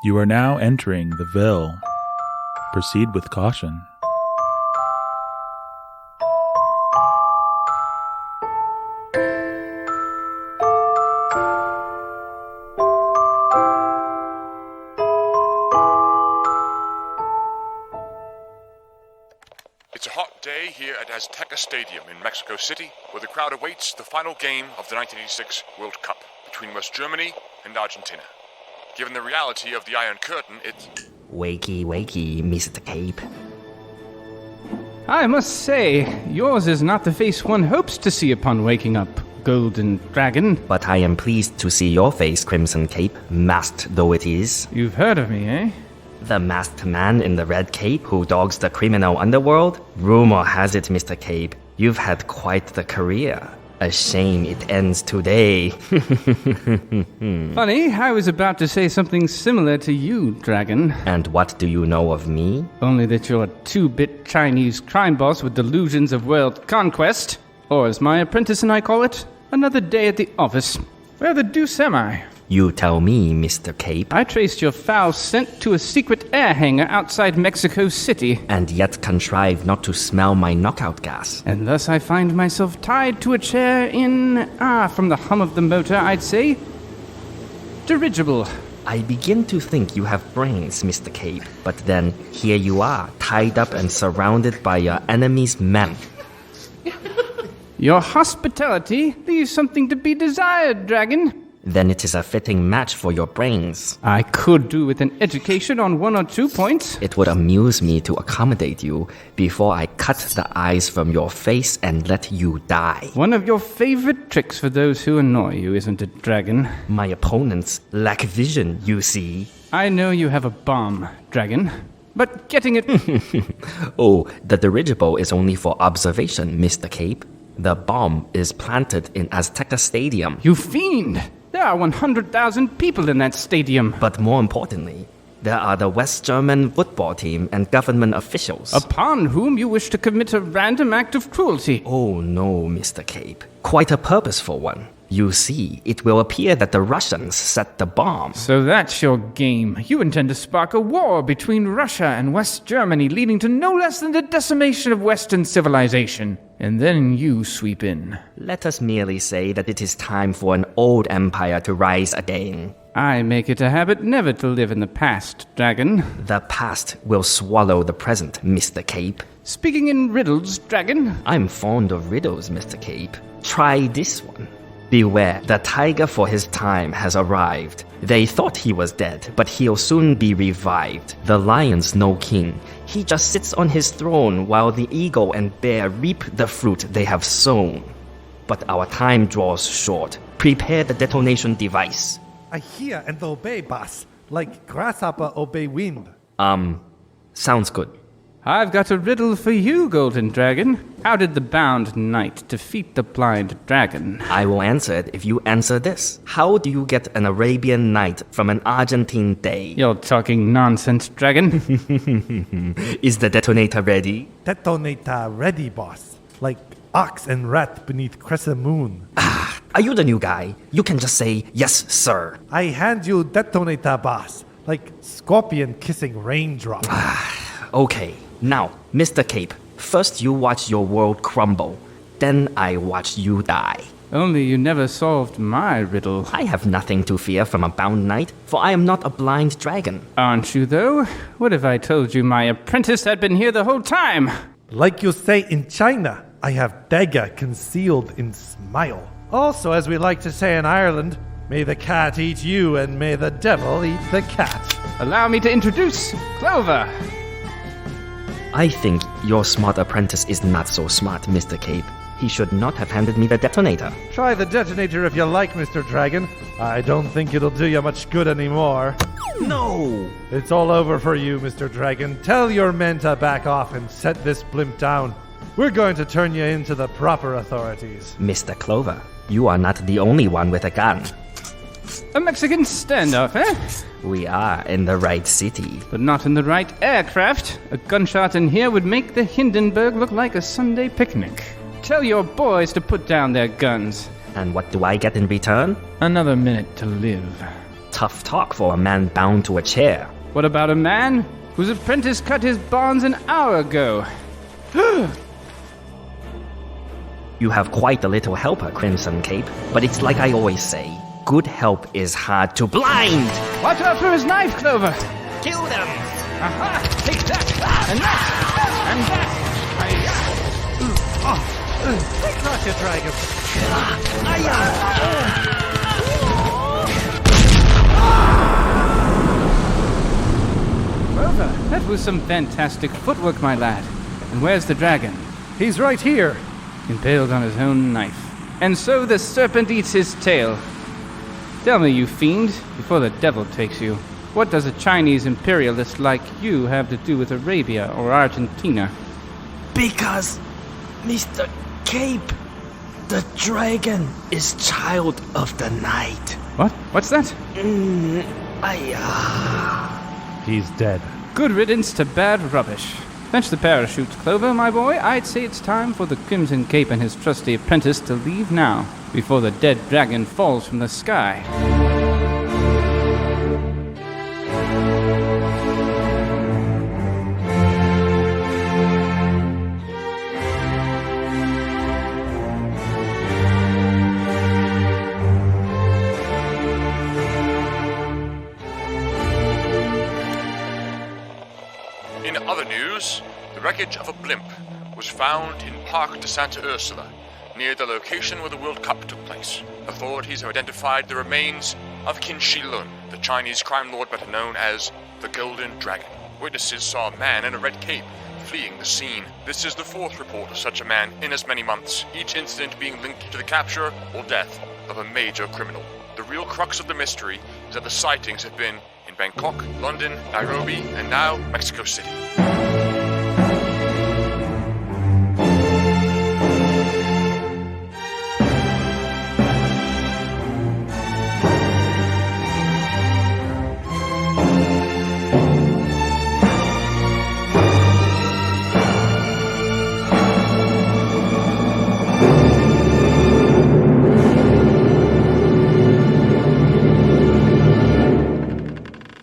You are now entering the Ville. Proceed with caution. It's a hot day here at Azteca Stadium in Mexico City, where the crowd awaits the final game of the 1986 World Cup between West Germany and Argentina. Given the reality of the Iron Curtain, it's... Wakey, wakey, Mr. Cape. I must say, yours is not the face one hopes to see upon waking up, Golden Dragon. But I am pleased to see your face, Crimson Cape, masked though it is. You've heard of me, eh? The masked man in the red cape who dogs the criminal underworld? Rumor has it, Mr. Cape, you've had quite the career. A shame it ends today. Funny, I was about to say something similar to you, Dragon. And what do you know of me? Only that you're a 2-bit Chinese crime boss with delusions of world conquest. Or as my apprentice and I call it, another day at the office. Where the deuce am I? You tell me, Mr. Cape. I traced your foul scent to a secret air hangar outside Mexico City. And yet contrive not to smell my knockout gas. And thus I find myself tied to a chair in, from the hum of the motor, I'd say, dirigible. I begin to think you have brains, Mr. Cape. But then, here you are, tied up and surrounded by your enemy's men. Your hospitality leaves something to be desired, Dragon. Then it is a fitting match for your brains. I could do with an education on 1 or 2 points. It would amuse me to accommodate you before I cut the eyes from your face and let you die. One of your favorite tricks for those who annoy you, isn't it, Dragon? My opponents lack vision, you see. I know you have a bomb, Dragon, but getting it... Oh, the dirigible is only for observation, Mr. Cape. The bomb is planted in Azteca Stadium. You fiend! There are 100,000 people in that stadium. But more importantly, there are the West German football team and government officials. Upon whom you wish to commit a random act of cruelty. Oh no, Mr. Cape. Quite a purposeful one. You see, it will appear that the Russians set the bomb. So that's your game. You intend to spark a war between Russia and West Germany, leading to no less than the decimation of Western civilization. And then you sweep in. Let us merely say that it is time for an old empire to rise again. I make it a habit never to live in the past, Dragon. The past will swallow the present, Mr. Cape. Speaking in riddles, Dragon. I'm fond of riddles, Mr. Cape. Try this one. Beware, the tiger for his time has arrived. They thought he was dead, but he'll soon be revived. The lion's no king. He just sits on his throne while the eagle and bear reap the fruit they have sown. But our time draws short. Prepare the detonation device. I hear and obey, boss, like grasshopper obey wind. Sounds good. I've got a riddle for you, Golden Dragon. How did the bound knight defeat the blind dragon? I will answer it if you answer this. How do you get an Arabian night from an Argentine day? You're talking nonsense, Dragon. Is the detonator ready? Detonator ready, boss, like ox and rat beneath crescent moon. Are you the new guy? You can just say, yes, sir. I hand you detonator, boss, like scorpion kissing raindrop. Okay, now, Mr. Cape, first you watch your world crumble, then I watch you die. Only you never solved my riddle. I have nothing to fear from a bound knight, for I am not a blind dragon. Aren't you, though? What if I told you my apprentice had been here the whole time? Like you say in China, I have dagger concealed in smile. Also, as we like to say in Ireland, may the cat eat you and may the devil eat the cat. Allow me to introduce Clover. I think your smart apprentice is not so smart, Mr. Cape. He should not have handed me the detonator. Try the detonator if you like, Mr. Dragon. I don't think it'll do you much good anymore. No! It's all over for you, Mr. Dragon. Tell your men to back off and set this blimp down. We're going to turn you into the proper authorities. Mr. Clover, you are not the only one with a gun. A Mexican standoff, eh? We are in the right city. But not in the right aircraft. A gunshot in here would make the Hindenburg look like a Sunday picnic. Tell your boys to put down their guns. And what do I get in return? Another minute to live. tough talk for a man bound to a chair. What about a man whose apprentice cut his bonds an hour ago? You have quite a little helper, Crimson Cape, but it's like I always say, good help is hard to blind! Watch out for his knife, Clover! Kill them! Aha! Take that! And that! And that! Gotcha, dragon. Clover, that was some fantastic footwork, my lad. And where's the dragon? He's right here. Impaled on his own knife. And so the serpent eats his tail. Tell me, you fiend, before the devil takes you, what does a Chinese imperialist like you have to do with Arabia or Argentina? Because, Mr. Cape, the dragon is child of the night. What? What's that? He's dead. Good riddance to bad rubbish. Fetch the parachutes, Clover, my boy. I'd say it's time for the Crimson Cape and his trusty apprentice to leave now, before the dead dragon falls from the sky. In other news, the wreckage of a blimp was found in Parc de Santa Ursula, near the location where the World Cup took place. Authorities have identified the remains of Qin Shi Lun, the Chinese crime lord better known as the Golden Dragon. Witnesses saw a man in a red cape fleeing the scene. This is the fourth report of such a man in as many months, each incident being linked to the capture or death of a major criminal. The real crux of the mystery is that the sightings have been in Bangkok, London, Nairobi, and now Mexico City.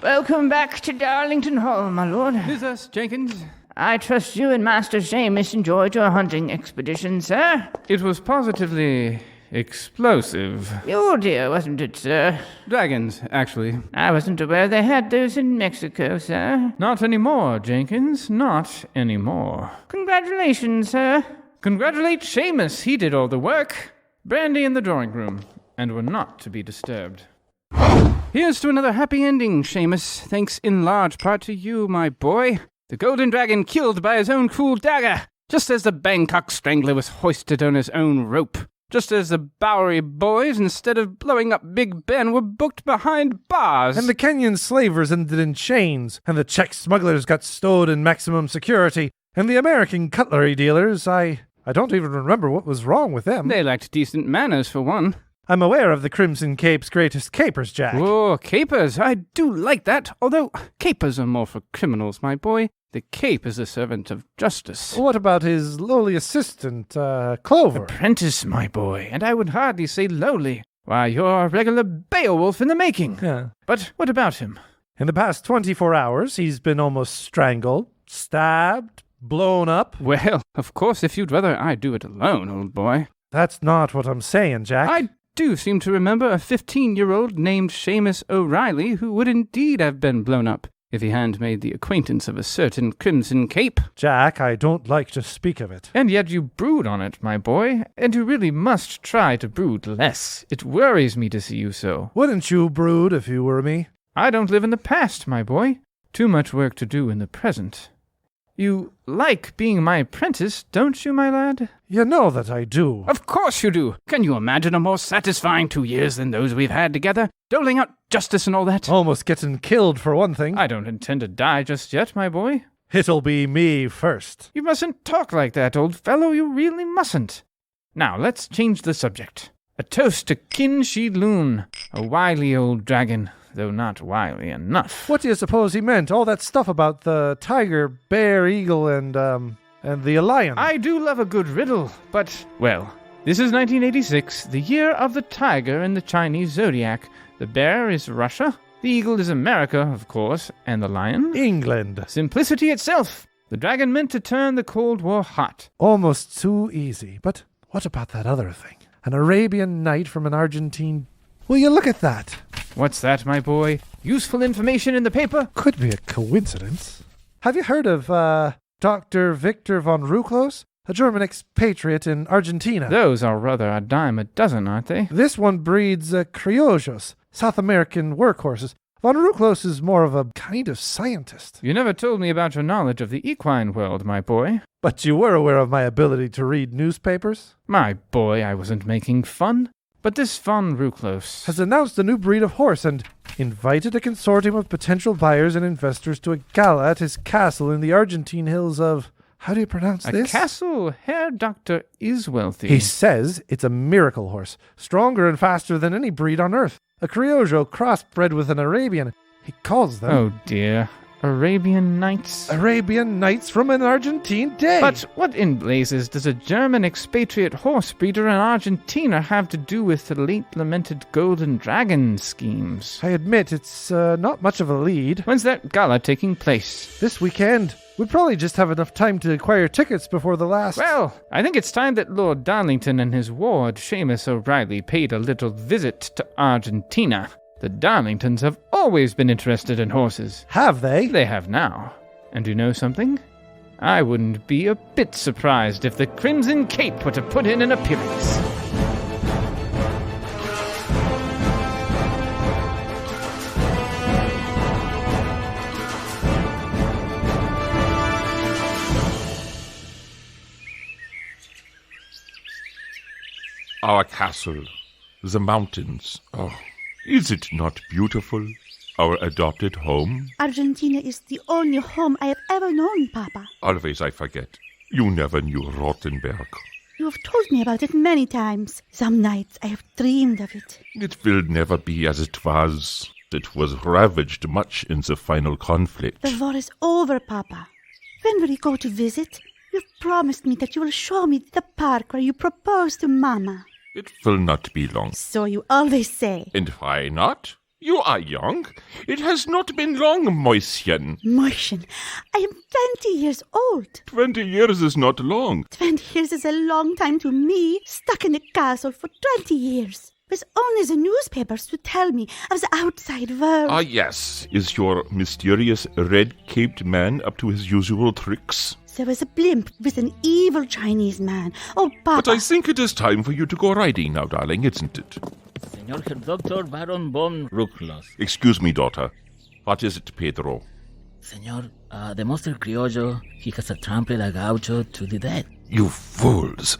Welcome back to Darlington Hall, my lord. Is us, Jenkins? I trust you and Master Seamus enjoyed your hunting expedition, sir. It was positively explosive. Oh dear, wasn't it, sir? Dragons, actually. I wasn't aware they had those in Mexico, sir. Not anymore, Jenkins. Not anymore. Congratulations, sir. Congratulate Seamus. He did all the work. Brandy in the drawing room. And we're not to be disturbed. Here's to another happy ending, Seamus. Thanks in large part to you, my boy. The Golden Dragon killed by his own cruel dagger, just as the Bangkok Strangler was hoisted on his own rope. Just as the Bowery boys, instead of blowing up Big Ben, were booked behind bars. And the Kenyan slavers ended in chains, and the Czech smugglers got stowed in maximum security, and the American cutlery dealers, I don't even remember what was wrong with them. They lacked decent manners, for one. I'm aware of the Crimson Cape's greatest capers, Jack. Oh, capers. I do like that. Although, capers are more for criminals, my boy. The cape is a servant of justice. What about his lowly assistant, Clover? Apprentice, my boy. And I would hardly say lowly. Why, you're a regular Beowulf in the making. Yeah. But what about him? In the past 24 hours, he's been almost strangled, stabbed, blown up. Well, of course, if you'd rather I do it alone, old boy. That's not what I'm saying, Jack. I do seem to remember a 15-year-old named Seamus O'Reilly who would indeed have been blown up if he hadn't made the acquaintance of a certain Crimson Cape. Jack, I don't like to speak of it. And yet you brood on it, my boy, and you really must try to brood less. It worries me to see you so. Wouldn't you brood if you were me? I don't live in the past, my boy. Too much work to do in the present. You like being my apprentice, don't you, my lad? You know that I do. Of course you do. Can you imagine a more satisfying 2 years than those we've had together? Doling out justice and all that? Almost getting killed for one thing. I don't intend to die just yet, my boy. It'll be me first. You mustn't talk like that, old fellow. You really mustn't. Now, let's change the subject. A toast to Qin Shi Lun, a wily old dragon, though not wily enough. What do you suppose he meant? All that stuff about the tiger, bear, eagle, and the lion. I do love a good riddle, but, well, this is 1986, the year of the tiger in the Chinese zodiac. The bear is Russia, The eagle is America, of course, and the lion? England. Simplicity itself. The dragon meant to turn the Cold War hot. Almost too easy. But what about that other thing? An Arabian Night from an Argentine... Will you look at that? What's that, my boy? Useful information in the paper? Could be a coincidence. Have you heard of, Dr. Victor von Rucklos? A German expatriate in Argentina. Those are rather a dime a dozen, aren't they? This one breeds criollos, South American workhorses. Von Rucklos is more of a kind of scientist. You never told me about your knowledge of the equine world, my boy. But you were aware of my ability to read newspapers? My boy, I wasn't making fun. But this von Rucklos has announced a new breed of horse and invited a consortium of potential buyers and investors to a gala at his castle in the Argentine hills of... How do you pronounce this? A castle. Herr Doctor is wealthy. He says it's a miracle horse, stronger and faster than any breed on earth. A criollo crossbred with an Arabian. He calls them... Oh dear. Arabian Nights? Arabian Nights from an Argentine day. But what in blazes does a German expatriate horse breeder in Argentina have to do with the late lamented Golden Dragon schemes? I admit it's not much of a lead. When's that gala taking place? This weekend. We'd probably just have enough time to acquire tickets before the last... Well, I think it's time that Lord Darlington and his ward, Seamus O'Reilly, paid a little visit to Argentina. The Darlingtons have always been interested in horses. Have they? They have now. And you know something? I wouldn't be a bit surprised if the Crimson Cape were to put in an appearance. Our castle, the mountains. Oh, is it not beautiful? Our adopted home? Argentina is the only home I have ever known, Papa. Always I forget. You never knew Rothenberg. You have told me about it many times. Some nights I have dreamed of it. It will never be as it was. It was ravaged much in the final conflict. The war is over, Papa. When will you go to visit? You've promised me that you will show me the park where you proposed to Mama. It will not be long. So you always say. And why not? You are young. It has not been long, Mäuschen. Mäuschen, I am 20 years old. 20 years is not long. 20 years is a long time to me, stuck in a castle for 20 years. With only the newspapers to tell me of the outside world. Ah, yes. Is your mysterious red-caped man up to his usual tricks? There was a blimp with an evil Chinese man. Oh, Papa. But I think it is time for you to go riding now, darling, isn't it? Señor Herr Doctor Baron von Rucklos. Excuse me, daughter. What is it, Pedro? Señor, the monster criollo, he has trampled a gaucho to the death. You fools!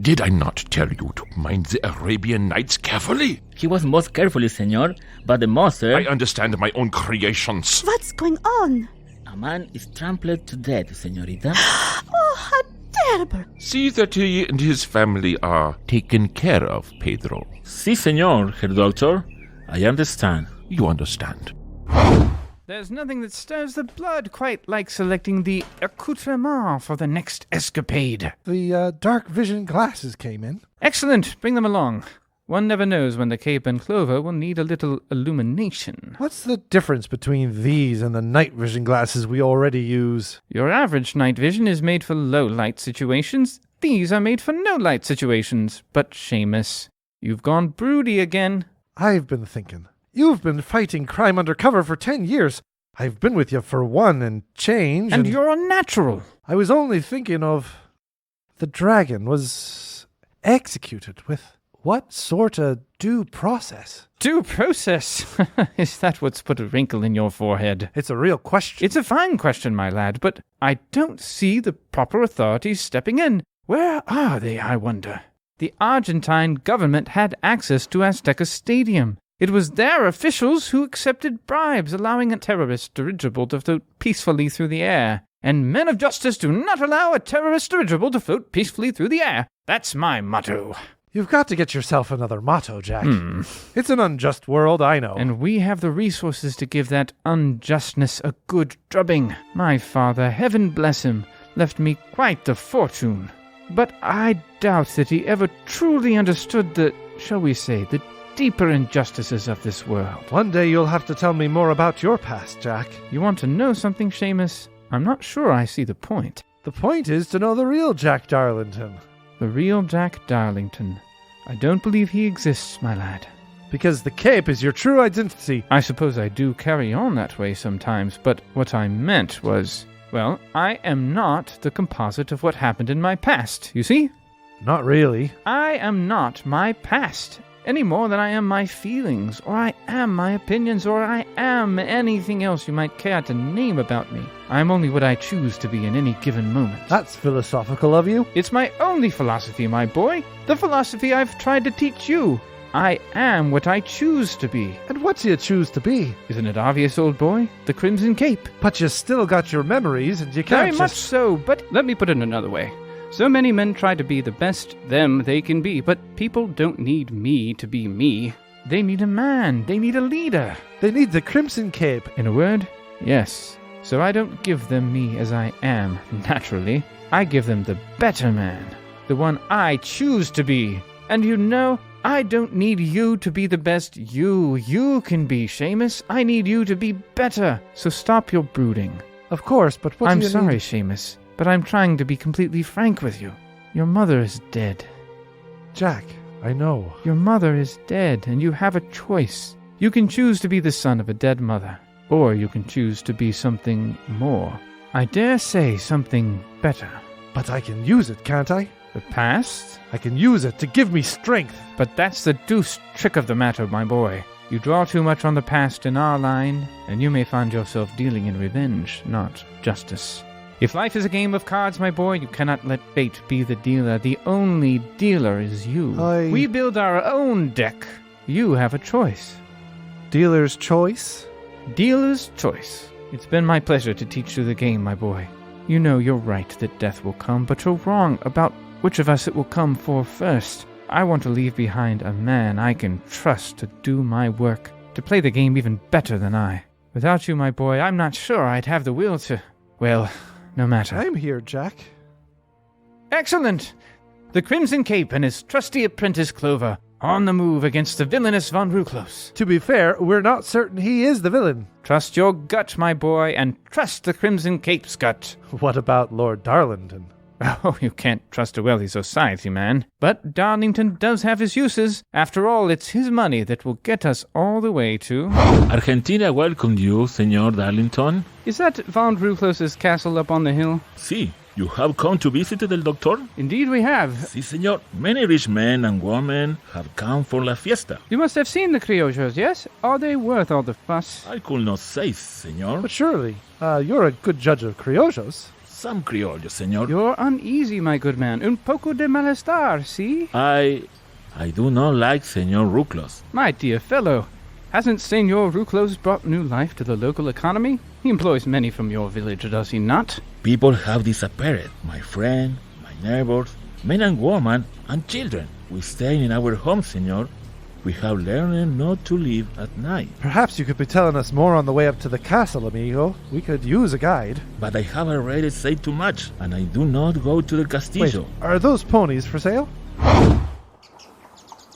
Did I not tell you to mind the Arabian Nights carefully? He was most carefully, señor, but the monster... I understand my own creations. What's going on? A man is trampled to death, señorita. Oh, how terrible. See that he and his family are taken care of, Pedro. Si, señor, Herr Doctor. I understand. You understand. There's nothing that stirs the blood quite like selecting the accoutrement for the next escapade. The dark vision glasses came in. Excellent. Bring them along. One never knows when the Cape and Clover will need a little illumination. What's the difference between these and the night vision glasses we already use? Your average night vision is made for low-light situations. These are made for no-light situations. But, Seamus, you've gone broody again. I've been thinking. You've been fighting crime undercover for 10 years. I've been with you for one and change. And you're unnatural. I was only thinking of... The dragon was executed with... What sort of due process? Due process? Is that what's put a wrinkle in your forehead? It's a real question. It's a fine question, my lad, but I don't see the proper authorities stepping in. Where are they, I wonder? The Argentine government had access to Azteca Stadium. It was their officials who accepted bribes, allowing a terrorist dirigible to float peacefully through the air. And men of justice do not allow a terrorist dirigible to float peacefully through the air. That's my motto. You've got to get yourself another motto, Jack. It's an unjust world, I know. And we have the resources to give that unjustness a good drubbing. My father, heaven bless him, left me quite the fortune. But I doubt that he ever truly understood the, shall we say, the deeper injustices of this world. One day you'll have to tell me more about your past, Jack. You want to know something, Seamus? I'm not sure I see the point. The point is to know the real Jack Darlington. The real Jack Darlington. I don't believe he exists, my lad. Because the cape is your true identity. I suppose I do carry on that way sometimes, but what I meant was, well, I am not the composite of what happened in my past, you see? Not really. I am not my past, any more than I am my feelings, or I am my opinions, or I am anything else you might care to name about me. I am only what I choose to be in any given moment. That's philosophical of you. It's my only philosophy, my boy. The philosophy I've tried to teach you. I am what I choose to be. And what do you choose to be? Isn't it obvious, old boy? The Crimson Cape. But you still got your memories, and you can't Very much so, but let me put it another way. So many men try to be the best them they can be, but people don't need me to be me. They need a man. They need a leader. They need the Crimson Cape. In a word, yes. So I don't give them me as I am, naturally. I give them the better man. The one I choose to be. And you know, I don't need you to be the best you can be, Seamus. I need you to be better. So stop your brooding. Of course, but what I'm do you sorry, need? Seamus, but I'm trying to be completely frank with you. Your mother is dead. Jack, I know. Your mother is dead, and you have a choice. You can choose to be the son of a dead mother, or you can choose to be something more. I dare say something better. But I can use it, can't I? The past? I can use it to give me strength. But that's the deuced trick of the matter, my boy. You draw too much on the past in our line, and you may find yourself dealing in revenge, not justice. If life is a game of cards, my boy, you cannot let fate be the dealer. The only dealer is you. We build our own deck. You have a choice. Dealer's choice? Dealer's choice. It's been my pleasure to teach you the game, my boy. You know you're right that death will come, but you're wrong about which of us it will come for first. I want to leave behind a man I can trust to do my work, to play the game even better than I. Without you, my boy, I'm not sure I'd have the will to... Well, no matter. I'm here, Jack. Excellent! The Crimson Cape and his trusty apprentice Clover, on the move against the villainous Von Ruklos. To be fair, we're not certain he is the villain. Trust your gut, my boy, and trust the Crimson Cape's gut. What about Lord Darlington? Oh, you can't trust a wealthy society man. But Darlington does have his uses. After all, it's his money that will get us all the way to... Argentina welcomed you, Senor Darlington. Is that Von Ruklos' castle up on the hill? Si, you have come to visit el doctor? Indeed we have. Si, senor. Many rich men and women have come for la fiesta. You must have seen the criollos, yes? Are they worth all the fuss? I could not say, senor. But surely, you're a good judge of criollos. Some criollos, senor. You're uneasy, my good man. Un poco de malestar, see? I do not like Senor Ruklos. My dear fellow, hasn't Senor Ruklos brought new life to the local economy? He employs many from your village, does he not? People have disappeared. My friend, my neighbors, men and women, and children. We stay in our home, senor. We have learned not to leave at night. Perhaps you could be telling us more on the way up to the castle, amigo. We could use a guide. But I have already said too much, and I do not go to the castillo. Wait, are those ponies for sale?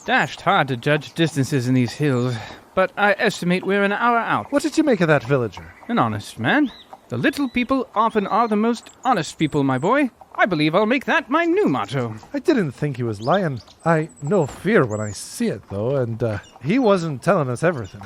Dashed hard to judge distances in these hills, but I estimate we're an hour out. What did you make of that villager? An honest man. The little people often are the most honest people, my boy. I believe I'll make that my new motto. I didn't think he was lying. I know fear when I see it, though, and he wasn't telling us everything.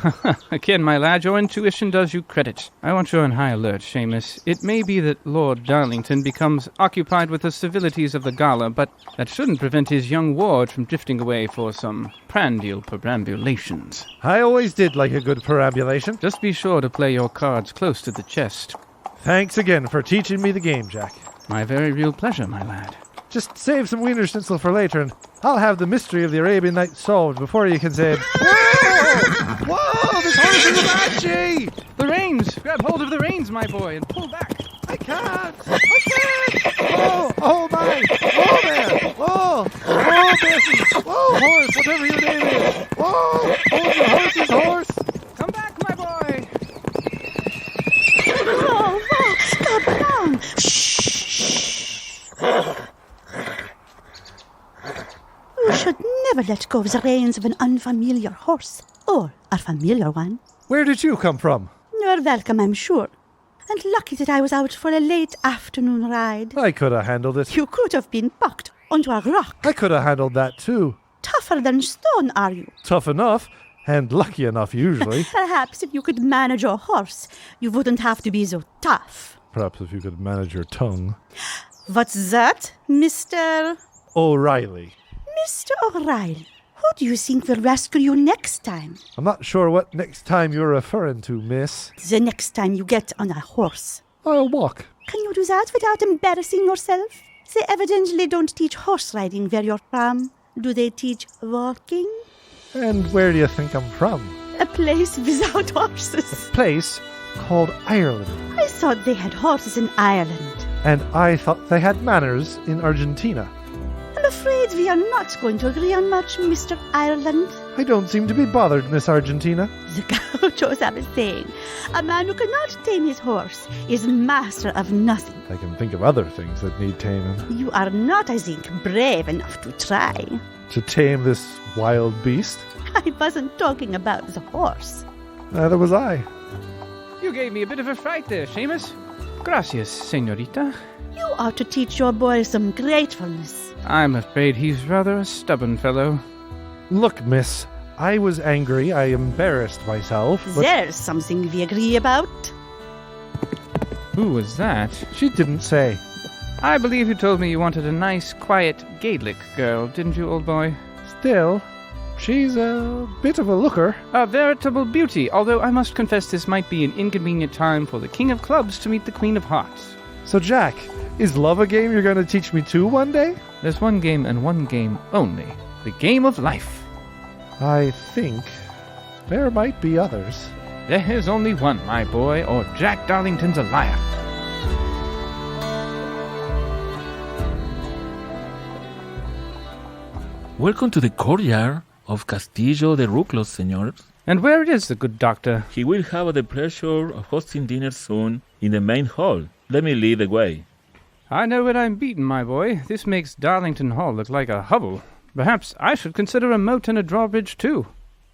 Again, my lad, your intuition does you credit. I want you on high alert, Seamus. It may be that Lord Darlington becomes occupied with the civilities of the gala, but that shouldn't prevent his young ward from drifting away for some prandial perambulations. I always did like a good perambulation. Just be sure to play your cards close to the chest. Thanks again for teaching me the game, Jack. My very real pleasure, my lad. Just save some wiener schnitzel for later, and I'll have the mystery of the Arabian Nights solved before you can say, Whoa! Whoa! This horse is a banshee! The reins! Grab hold of the reins, my boy, and pull back. I can't! Whoa! Oh, my! Whoa there! Whoa! Whoa, Bessie! Whoa, horse, whatever your name is! Whoa! Hold your horse's horse! Come back, my boy! Whoa, whoa, come on! Shh! You should never let go of the reins of an unfamiliar horse, or a familiar one. Where did you come from? You're welcome, I'm sure. And lucky that I was out for a late afternoon ride. I could have handled it. You could have been bucked onto a rock. I could have handled that too. Tougher than stone, are you? Tough enough, and lucky enough usually. Perhaps if you could manage your horse, you wouldn't have to be so tough. Perhaps if you could manage your tongue. What's that, Mr. O'Reilly. Mr. O'Reilly? Who do you think will rescue you next time? I'm not sure what next time you're referring to, miss. The next time you get on a horse. I'll walk. Can you do that without embarrassing yourself? They evidently don't teach horse riding where you're from. Do they teach walking? And where do you think I'm from? A place without horses. A place called Ireland. I thought they had horses in Ireland. And I thought they had manners in Argentina. I'm afraid we are not going to agree on much, Mr. Ireland. I don't seem to be bothered, Miss Argentina. The gauchos have a saying. A man who cannot tame his horse is master of nothing. I can think of other things that need taming. You are not, I think, brave enough to try. To tame this wild beast? I wasn't talking about the horse. Neither was I. You gave me a bit of a fright there, Seamus. Gracias, señorita. You ought to teach your boy some gratefulness. I'm afraid he's rather a stubborn fellow. Look, miss, I was angry. I embarrassed myself. But There's something we agree about. Who was that? she didn't say. I believe you told me you wanted a nice, quiet Gaelic girl, didn't you, old boy? Still, she's a bit of a looker. A veritable beauty, although I must confess this might be an inconvenient time for the King of Clubs to meet the Queen of Hearts. So, Jack, is love a game you're going to teach me too one day? There's one game and one game only. The game of life. I think there might be others. There is only one, my boy, or Jack Darlington's a liar. Welcome to the courtyard of Castillo de Ruclos, señores. And where is the good doctor? He will have the pleasure of hosting dinner soon in the main hall. Let me lead the way. I know what I'm beaten, my boy. This makes Darlington Hall look like a hovel. Perhaps I should consider a moat and a drawbridge, too.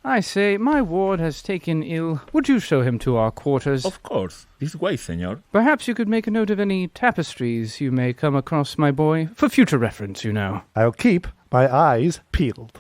I say, my ward has taken ill. Would you show him to our quarters? Of course. This way, senor. Perhaps you could make a note of any tapestries you may come across, my boy, for future reference, you know. I'll keep my eyes peeled.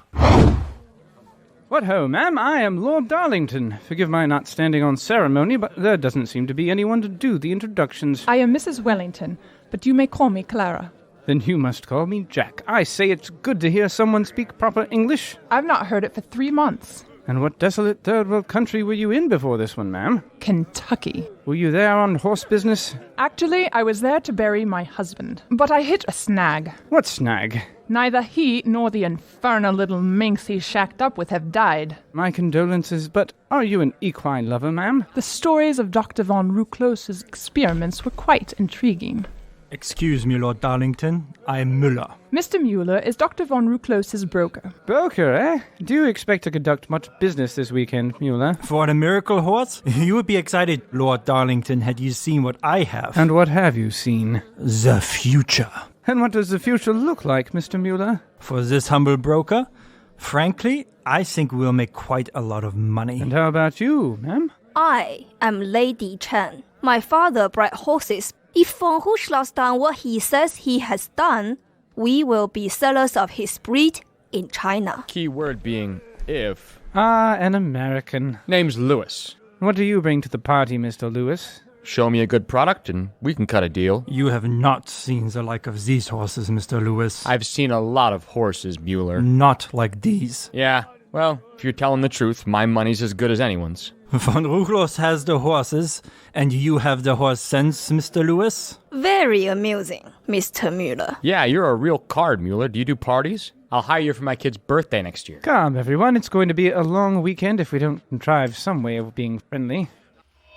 What ho, ma'am, I am Lord Darlington. Forgive my not standing on ceremony, but there doesn't seem to be anyone to do the introductions. I am Mrs. Wellington, but you may call me Clara. Then you must call me Jack. I say it's good to hear someone speak proper English. I've not heard it for 3 months. And what desolate third world country were you in before this one, ma'am? Kentucky. Were you there on horse business? Actually, I was there to bury my husband, but I hit a snag. What snag? Neither he nor the infernal little minx he shacked up with have died. My condolences, but are you an equine lover, ma'am? The stories of Dr. von Ruclos's experiments were quite intriguing. Excuse me, Lord Darlington. I am Müller. Mr. Mueller is Dr. von Ruclos's broker. Broker, eh? Do you expect to conduct much business this weekend, Mueller? For the miracle horse? You would be excited, Lord Darlington, had you seen what I have. And what have you seen? The future. And what does the future look like, Mr. Mueller? For this humble broker, frankly, I think we'll make quite a lot of money. And how about you, ma'am? I am Lady Chen. My father bred horses. If Von Ruclos done what he says he has done, we will be sellers of his breed in China. Key word being if. Ah, an American. Name's Lewis. What do you bring to the party, Mr. Lewis? Show me a good product and we can cut a deal. You have not seen the like of these horses, Mr. Lewis. I've seen a lot of horses, Mueller. Not like these. Yeah, well, if you're telling the truth, my money's as good as anyone's. Von Ruclos has the horses, and you have the horse sense, Mr. Lewis? Very amusing, Mr. Mueller. Yeah, you're a real card, Mueller. Do you do parties? I'll hire you for my kid's birthday next year. Come, everyone. It's going to be a long weekend if we don't contrive some way of being friendly.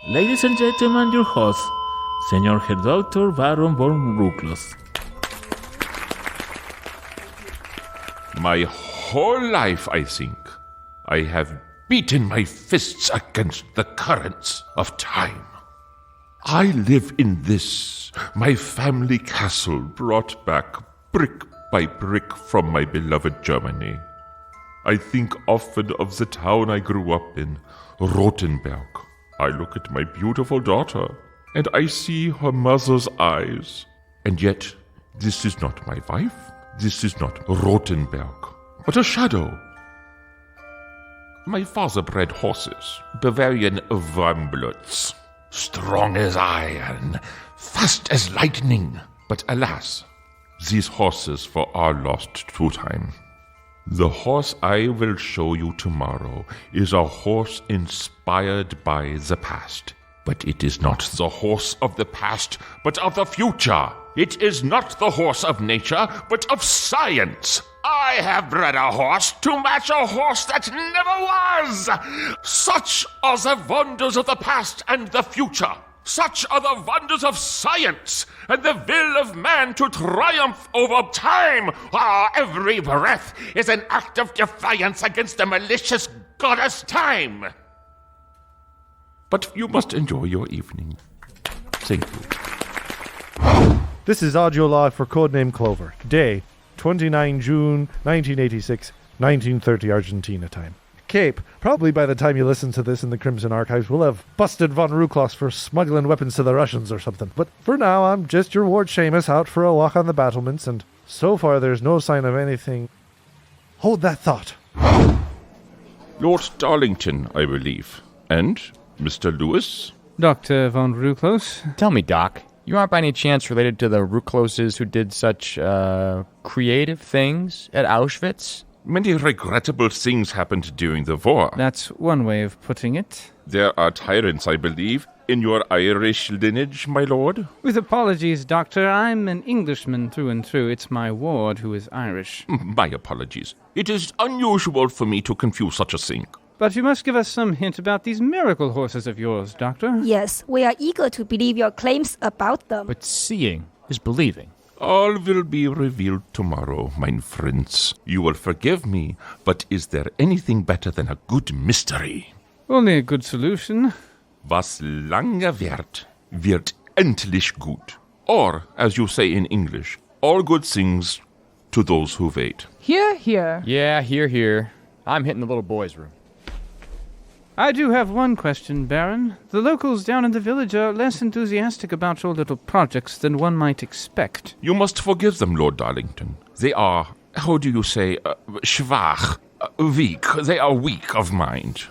Ladies and gentlemen, your host, Senor Herr Dr. Baron von Ruclos. My whole life, I think, I have beaten my fists against the currents of time. I live in this, my family castle brought back brick by brick from my beloved Germany. I think often of the town I grew up in, Rothenberg. I look at my beautiful daughter, and I see her mother's eyes. And yet, this is not my wife. This is not Rothenberg, but a shadow. My father bred horses, Bavarian Warmblots, strong as iron, fast as lightning. But alas, these horses were all lost to time. The horse I will show you tomorrow is a horse inspired by the past. But it is not the horse of the past, but of the future. It is not the horse of nature, but of science. I have bred a horse to match a horse that never was. Such are the wonders of the past and the future. Such are the wonders of science and the will of man to triumph over time. Every breath is an act of defiance against the malicious goddess time. But you must enjoy your evening. Thank you. This is audio log for Codename Clover. Day, 29 June 1986, 1930 Argentina time. Cape, probably by the time you listen to this in the Crimson Archives, will have busted von Ruklos for smuggling weapons to the Russians or something. But for now, I'm just your ward Seamus out for a walk on the battlements, and so far there's no sign of anything. Hold that thought. Lord Darlington, I believe. And Mr. Lewis? Dr. von Ruklos. Tell me, Doc, you aren't by any chance related to the Rukloses who did such, creative things at Auschwitz? Many regrettable things happened during the war. That's one way of putting it. There are tyrants, I believe, in your Irish lineage, my lord. With apologies, Doctor, I'm an Englishman through and through. It's my ward who is Irish. My apologies. It is unusual for me to confuse such a thing. But you must give us some hint about these miracle horses of yours, Doctor. Yes, we are eager to believe your claims about them. But seeing is believing. All will be revealed tomorrow, mein friends. You will forgive me, but is there anything better than a good mystery? Only a good solution. Was lange währt, wird endlich gut. Or, as you say in English, all good things to those who wait. Hear, hear. Yeah, hear. I'm hitting the little boy's room. I do have one question, Baron. The locals down in the village are less enthusiastic about your little projects than one might expect. You must forgive them, Lord Darlington. They are, how do you say, schwach, weak. They are weak of mind.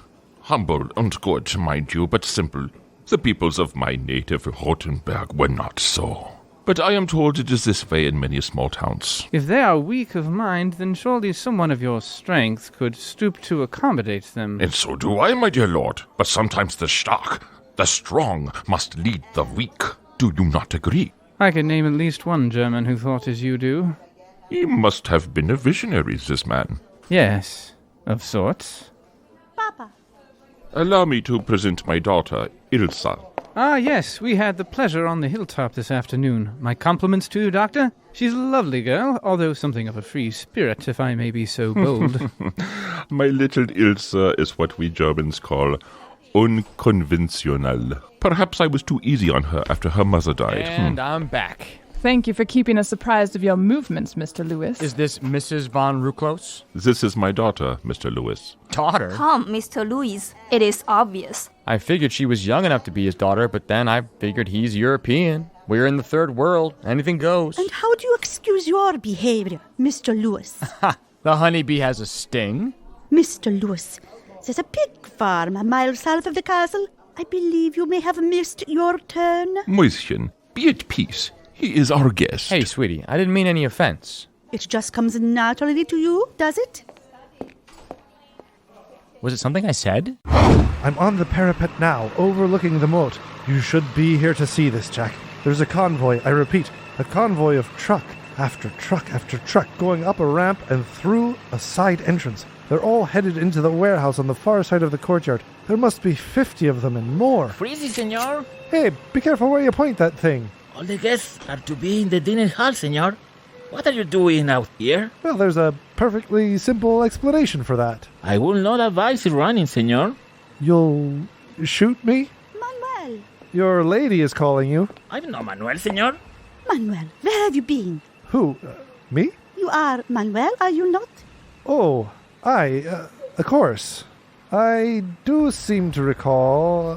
Humble and good, mind you, but simple. The peoples of my native Rothenberg were not so. But I am told it is this way in many small towns. If they are weak of mind, then surely someone of your strength could stoop to accommodate them. And so do I, my dear lord. But sometimes the stark, the strong, must lead the weak. Do you not agree? I can name at least one German who thought as you do. He must have been a visionary, this man. Yes, of sorts. Papa. Allow me to present my daughter, Ilsa. Ah, yes, we had the pleasure on the hilltop this afternoon. My compliments to you, Doctor. She's a lovely girl, although something of a free spirit, if I may be so bold. My little Ilsa is what we Germans call unconventional. Perhaps I was too easy on her after her mother died. And I'm back. Thank you for keeping us apprised of your movements, Mr. Lewis. Is this Mrs. von Ruklos? This is my daughter, Mr. Lewis. Daughter? Come, Mr. Lewis. It is obvious. I figured she was young enough to be his daughter, but then I figured he's European. We're in the third world. Anything goes. And how do you excuse your behavior, Mr. Lewis? The honeybee has a sting. Mr. Lewis, there's a pig farm a mile south of the castle. I believe you may have missed your turn. Mäuschen, be at peace. He is our guest. Hey, sweetie, I didn't mean any offense. It just comes naturally to you, does it? Was it something I said? I'm on the parapet now, overlooking the moat. You should be here to see this, Jack. There's a convoy, I repeat, a convoy of truck after truck after truck going up a ramp and through a side entrance. They're all headed into the warehouse on the far side of the courtyard. There must be 50 of them and more. Freezy, senor. Hey, be careful where you point that thing. All the guests are to be in the dinner hall, senor. What are you doing out here? Well, there's a perfectly simple explanation for that. I will not advise running, senor. You'll shoot me? Manuel. Your lady is calling you. I'm not Manuel, senor. Manuel, where have you been? Who? Me? You are Manuel, are you not? Oh, Of course. I do seem to recall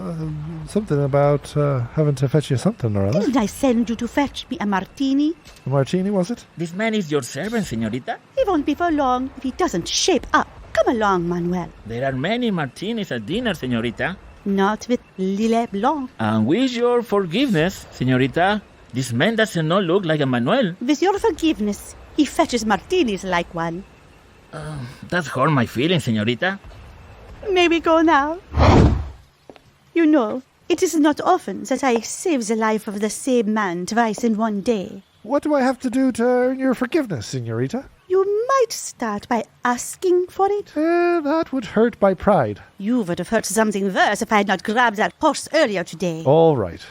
something about having to fetch you something or other. Didn't I send you to fetch me a martini? A martini, was it? This man is your servant, señorita. He won't be for long if he doesn't shape up. Come along, Manuel. There are many martinis at dinner, señorita. Not with Lillet Blanc. And with your forgiveness, señorita, this man does not look like a Manuel. With your forgiveness, he fetches martinis like one. That's hurt my feelings, señorita. May we go now? You know, it is not often that I save the life of the same man twice in one day. What do I have to do to earn your forgiveness, señorita? You might start by asking for it. That would hurt my pride. You would have hurt something worse if I had not grabbed that horse earlier today. All right.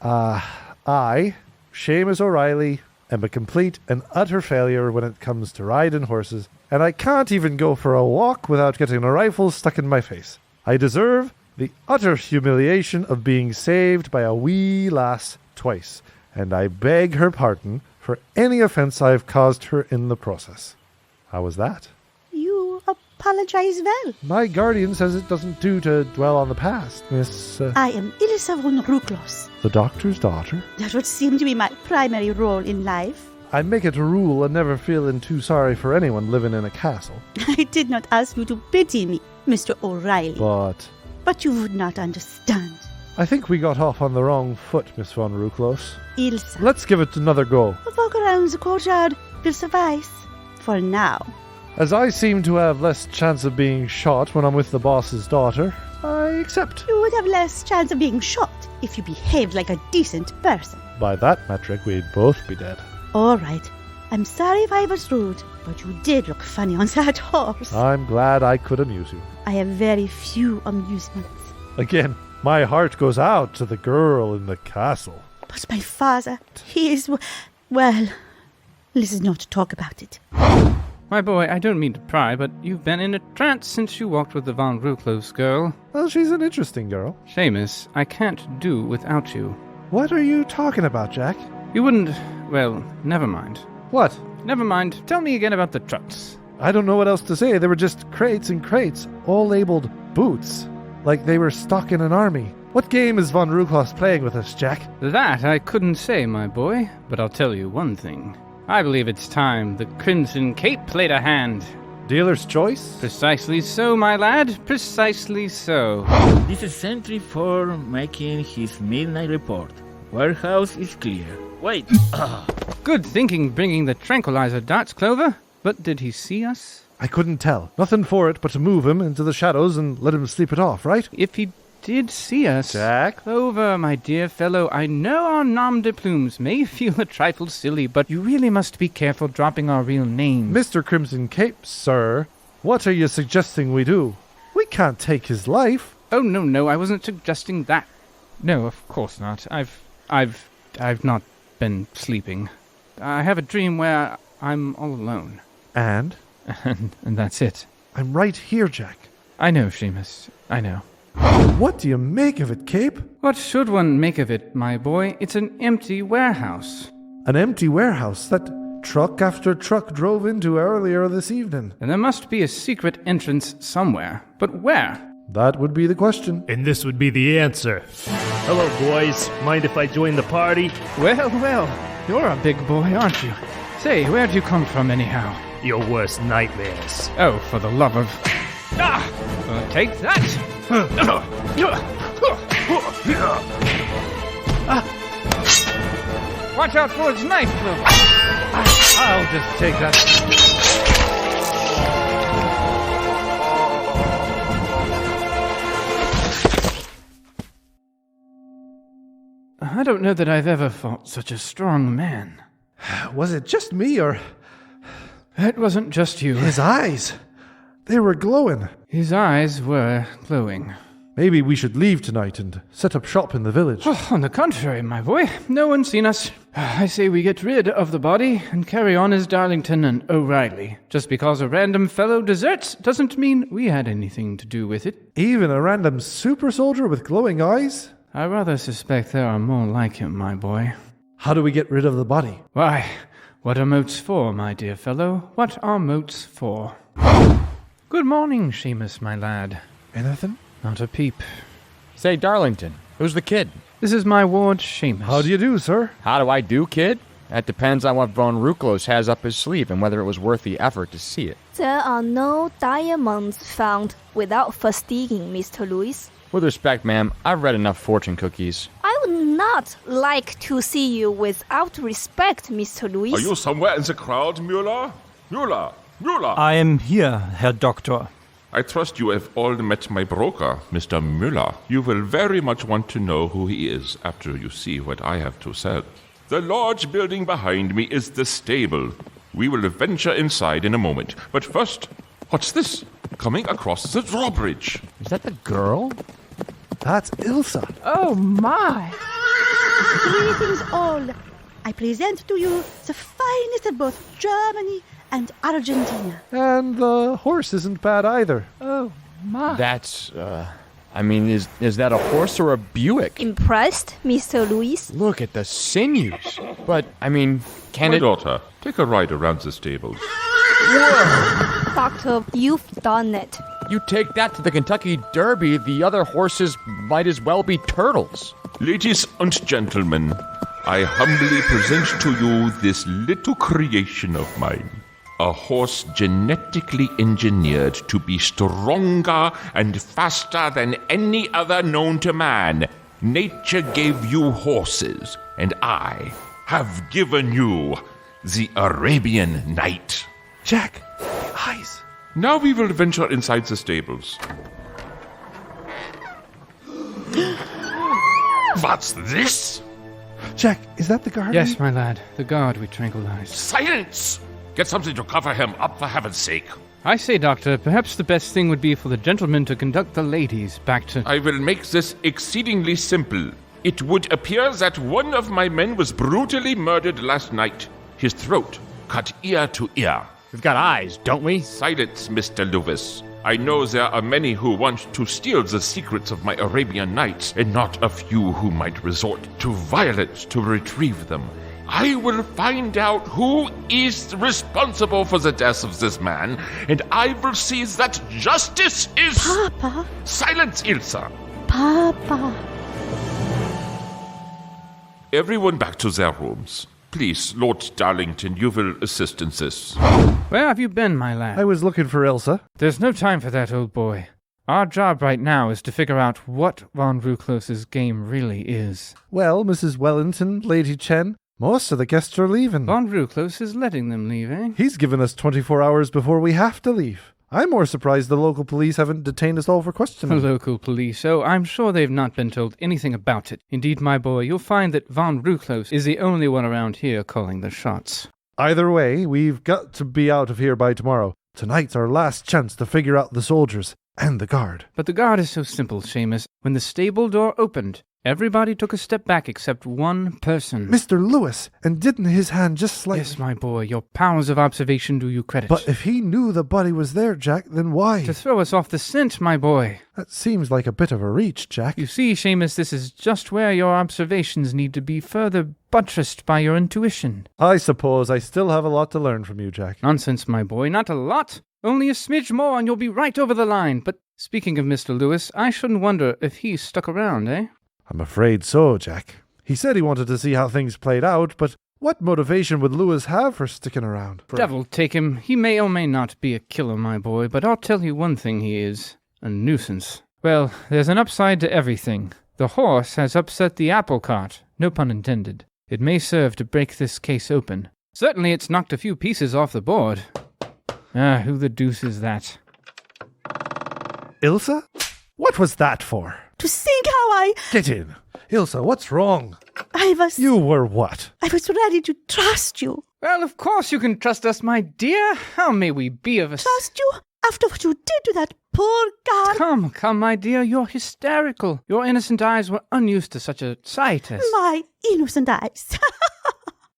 I, Seamus O'Reilly, am a complete and utter failure when it comes to riding horses, and I can't even go for a walk without getting a rifle stuck in my face. I deserve the utter humiliation of being saved by a wee lass twice, and I beg her pardon for any offence I have caused her in the process. How was that? You apologize well. My guardian says it doesn't do to dwell on the past, Miss... I am Ilsa von Ruklos. The doctor's daughter? That would seem to be my primary role in life. I make it a rule of never feeling too sorry for anyone living in a castle. I did not ask you to pity me, Mr. O'Reilly. But you would not understand. I think we got off on the wrong foot, Miss von Ruklos. Ilsa. Let's give it another go. A walk around the courtyard will suffice. For now. As I seem to have less chance of being shot when I'm with the boss's daughter, I accept. You would have less chance of being shot if you behaved like a decent person. By that metric, we'd both be dead. All right. I'm sorry if I was rude, but you did look funny on that horse. I'm glad I could amuse you. I have very few amusements. Again, my heart goes out to the girl in the castle. But my father, he is... well, let's not talk about it. My boy, I don't mean to pry, but you've been in a trance since you walked with the Von Ruklos girl. Well, she's an interesting girl. Seamus, I can't do without you. What are you talking about, Jack? You wouldn't... well, never mind. What? Never mind. Tell me again about the trucks. I don't know what else to say. They were just crates and crates, all labeled boots, like they were stocking an army. What game is Von Ruklos playing with us, Jack? That I couldn't say, my boy, but I'll tell you one thing. I believe it's time the Crimson Cape played a hand. Dealer's choice? Precisely so, my lad. Precisely so. This is Sentry 4 making his midnight report. Warehouse is clear. Wait. Good thinking bringing the tranquilizer darts, Clover. But did he see us? I couldn't tell. Nothing for it but to move him into the shadows and let him sleep it off, right? If he did see us... Jack? Clover, my dear fellow, I know our nom de plumes may feel a trifle silly, but you really must be careful dropping our real names. Mr. Crimson Cape, sir, what are you suggesting we do? We can't take his life. Oh, no, I wasn't suggesting that. No, of course not. I've not been sleeping. I have a dream where I'm all alone. And? And that's it. I'm right here, Jack. I know, Seamus. I know. What do you make of it, Cape? What should one make of it, my boy? It's an empty warehouse. An empty warehouse that truck after truck drove into earlier this evening. And there must be a secret entrance somewhere. But where? That would be the question. And this would be the answer. Hello, boys. Mind if I join the party? Well, you're a big boy, aren't you? Say, where'd you come from anyhow? Your worst nightmares. Oh, for the love of... take that! Watch out for his knife, Clover! I'll just take that. I don't know that I've ever fought such a strong man. Was it just me, or... It wasn't just you. His eyes. They were glowing. His eyes were glowing. Maybe we should leave tonight and set up shop in the village. Oh, on the contrary, my boy. No one's seen us. I say we get rid of the body and carry on as Darlington and O'Reilly. Just because a random fellow deserts doesn't mean we had anything to do with it. Even a random super soldier with glowing eyes? I rather suspect there are more like him, my boy. How do we get rid of the body? Why, what are moats for, my dear fellow? What are moats for? Good morning, Seamus, my lad. Anything? Not a peep. Say, Darlington, who's the kid? This is my ward, Seamus. How do you do, sir? How do I do, kid? That depends on what Von Ruklos has up his sleeve and whether it was worth the effort to see it. There are no diamonds found without first digging, Mr. Lewis. With respect, ma'am, I've read enough fortune cookies. I would not like to see you without respect, Mr. Lewis. Are you somewhere in the crowd, Mueller? Mueller! I am here, Herr Doctor. I trust you have all met my broker, Mr. Müller. You will very much want to know who he is after you see what I have to sell. The large building behind me is the stable. We will venture inside in a moment. But first, what's this? Coming across the drawbridge. Is that the girl? That's Ilsa. Oh, my. Greetings all. I present to you the finest of both Germany and Argentina. And the horse isn't bad either. Oh, my. That's, is that a horse or a Buick? Impressed, Mr. Lewis? Look at the sinews. But, can My it... daughter, take a ride around the stables. Whoa! Doctor, you've done it. You take that to the Kentucky Derby, the other horses might as well be turtles. Ladies and gentlemen, I humbly present to you this little creation of mine. A horse genetically engineered to be stronger and faster than any other known to man. Nature gave you horses, and I have given you the Arabian Night. Jack, eyes. Now we will venture inside the stables. What's this? Jack, is that the guard? Yes, my lad. The guard we tranquilized. Silence! Get something to cover him up, for heaven's sake. I say, Doctor, perhaps the best thing would be for the gentleman to conduct the ladies back to... I will make this exceedingly simple. It would appear that one of my men was brutally murdered last night. His throat cut ear to ear. We've got eyes, don't we? Silence, Mr. Lewis. I know there are many who want to steal the secrets of my Arabian Nights, and not a few who might resort to violence to retrieve them. I will find out who is responsible for the death of this man, and I will see that justice is... Papa. Silence, Ilsa. Papa. Everyone back to their rooms. Please, Lord Darlington, you will assist in this. Where have you been, my lad? I was looking for Ilsa. There's no time for that, old boy. Our job right now is to figure out what Von Ruklos's game really is. Well, Mrs. Wellington, Lady Chen, most of the guests are leaving. Von Ruklos is letting them leave, eh? He's given us 24 hours before we have to leave. I'm more surprised the local police haven't detained us all for questioning. The local police? Oh, I'm sure they've not been told anything about it. Indeed, my boy, you'll find that Von Ruklos is the only one around here calling the shots. Either way, we've got to be out of here by tomorrow. Tonight's our last chance to figure out the soldiers and the guard. But the guard is so simple, Seamus. When the stable door opened, everybody took a step back except one person. Mr. Lewis, and didn't his hand just slightly... Yes, my boy, your powers of observation do you credit. But if he knew the body was there, Jack, then why? To throw us off the scent, my boy. That seems like a bit of a reach, Jack. You see, Seamus, this is just where your observations need to be further buttressed by your intuition. I suppose I still have a lot to learn from you, Jack. Nonsense, my boy, not a lot. Only a smidge more and you'll be right over the line. But speaking of Mr. Lewis, I shouldn't wonder if he's stuck around, eh? I'm afraid so, Jack. He said he wanted to see how things played out, but what motivation would Lewis have for sticking around? Devil take him. He may or may not be a killer, my boy, but I'll tell you one thing he is. A nuisance. Well, there's an upside to everything. The horse has upset the apple cart. No pun intended. It may serve to break this case open. Certainly it's knocked a few pieces off the board. Who the deuce is that? Ilsa? What was that for? To think how I... Get in. Ilsa, what's wrong? You were what? I was ready to trust you. Well, of course you can trust us, my dear. How may we be of a... Trust you? After what you did to that poor guard? Come, my dear, you're hysterical. Your innocent eyes were unused to such a sight as... My innocent eyes.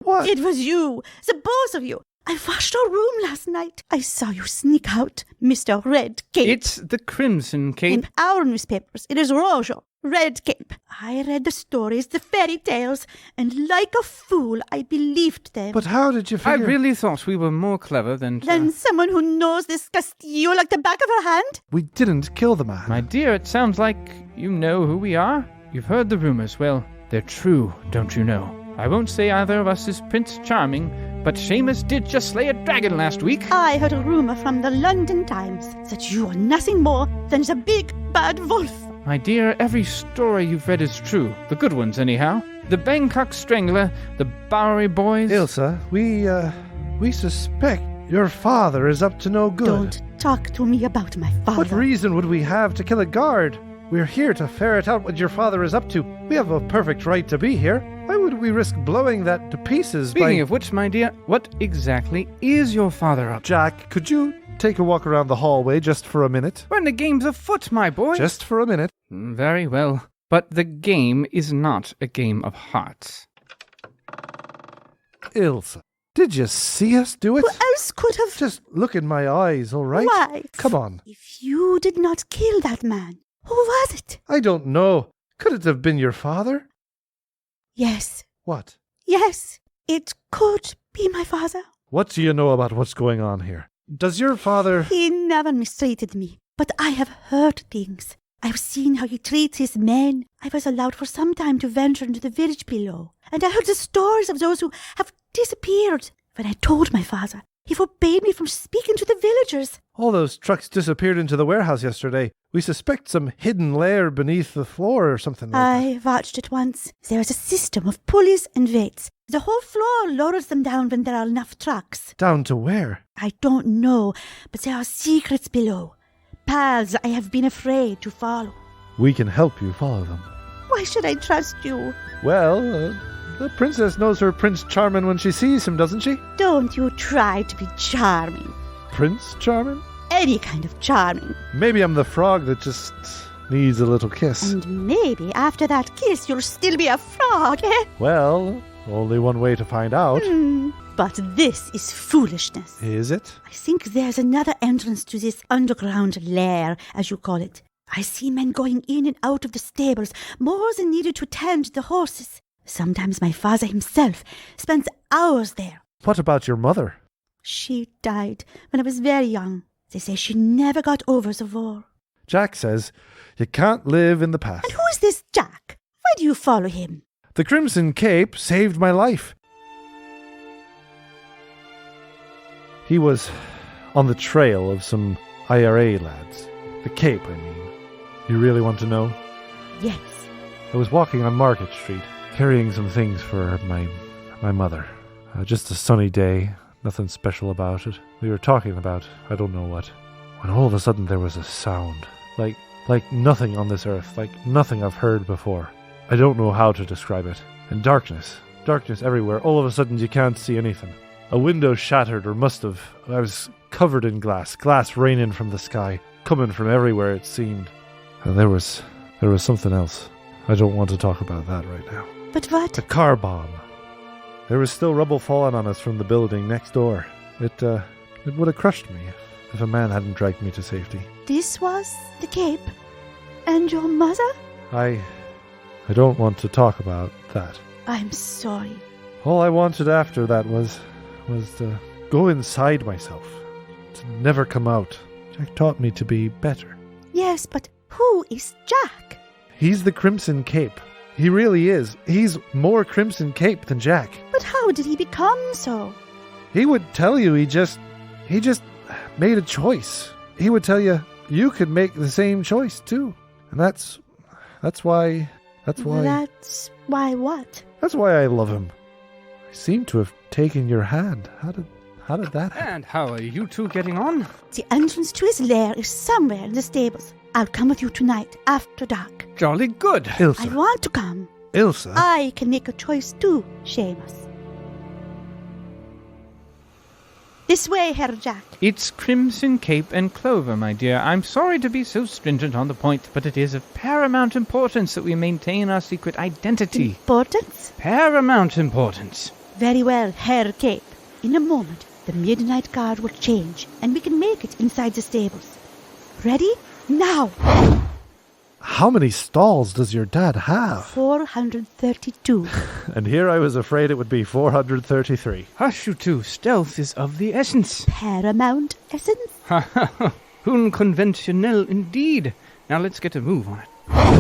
What? It was you, the both of you. I washed your room last night. I saw you sneak out, Mr. Red Cape. It's the Crimson Cape. In our newspapers, it is Rojo. Red Cape. I read the stories, the fairy tales, and like a fool, I believed them. But how did you I figure... really thought we were more clever than... Than someone who knows this Castillo like the back of her hand? We didn't kill the man. My dear, it sounds like you know who we are. You've heard the rumors. Well, they're true, don't you know? I won't say either of us is Prince Charming, but Seamus did just slay a dragon last week. I heard a rumor from the London Times that you are nothing more than the big bad wolf. My dear, every story you've read is true. The good ones, anyhow. The Bangkok Strangler, the Bowery Boys... Ilsa, we suspect your father is up to no good. Don't talk to me about my father. What reason would we have to kill a guard? We're here to ferret out what your father is up to. We have a perfect right to be here. Why would we risk blowing that to pieces Speaking of which, my dear, what exactly is your father up to? Jack, could you take a walk around the hallway just for a minute? When the game's afoot, my boy. Just for a minute. Very well. But the game is not a game of hearts. Ilsa, did you see us do it? Who else could have... Just look in my eyes, all right? Why? Come on. If you did not kill that man, who was it? I don't know. Could it have been your father? Yes. What? Yes, it could be my father. What do you know about what's going on here? Does your father... He never mistreated me, but I have heard things. I've seen how he treats his men. I was allowed for some time to venture into the village below, and I heard the stories of those who have disappeared. When I told my father, he forbade me from speaking to the villagers. All those trucks disappeared into the warehouse yesterday. We suspect some hidden lair beneath the floor or something like that. I watched it once. There is a system of pulleys and weights. The whole floor lowers them down when there are enough trucks. Down to where? I don't know, but there are secrets below. Paths I have been afraid to follow. We can help you follow them. Why should I trust you? Well, the princess knows her Prince Charming when she sees him, doesn't she? Don't you try to be charming. Prince Charming? Any kind of charming. Maybe I'm the frog that just needs a little kiss. And maybe after that kiss you'll still be a frog, eh? Well, only one way to find out. But this is foolishness. Is it? I think there's another entrance to this underground lair, as you call it. I see men going in and out of the stables, more than needed to tend the horses. Sometimes my father himself spends hours there. What about your mother? She died when I was very young. They say she never got over the war. Jack says you can't live in the past. And who is this Jack? Why do you follow him? The Crimson Cape saved my life. He was on the trail of some IRA lads. The Cape, I mean. You really want to know? Yes. I was walking on Market Street, carrying some things for my mother. Just a sunny day, nothing special about it. We were talking about I don't know what, when all of a sudden there was a sound. Like nothing on this earth, like nothing I've heard before. I don't know how to describe it. And darkness everywhere. All of a sudden you can't see anything. A window shattered, or must have. I was covered in glass raining from the sky, coming from everywhere it seemed. And there was something else. I don't want to talk about that right now. But what? A car bomb. There was still rubble falling on us from the building next door. It would have crushed me if a man hadn't dragged me to safety. This was the Cape? And your mother? I don't want to talk about that. I'm sorry. All I wanted after that was to go inside myself, to never come out. Jack taught me to be better. Yes, but who is Jack? He's the Crimson Cape. He really is. He's more Crimson Cape than Jack. But how did he become so? He would tell you he just made a choice. He would tell you could make the same choice too. And that's why That's why what? That's why I love him. I seem to have taken your hand. How did that happen? And how are you two getting on? The entrance to his lair is somewhere in the stables. I'll come with you tonight, after dark. Jolly good. Ilsa. I want to come. Ilsa? I can make a choice too, Seamus. This way, Herr Jack. It's Crimson Cape and Clover, my dear. I'm sorry to be so stringent on the point, but it is of paramount importance that we maintain our secret identity. Importance? Paramount importance. Very well, Herr Cape. In a moment, the midnight guard will change, and we can make it inside the stables. Ready? Now! How many stalls does your dad have? 432. And here I was afraid it would be 433. Hush, you two. Stealth is of the essence. Paramount essence? Ha ha ha. Unconventional indeed. Now let's get a move on it.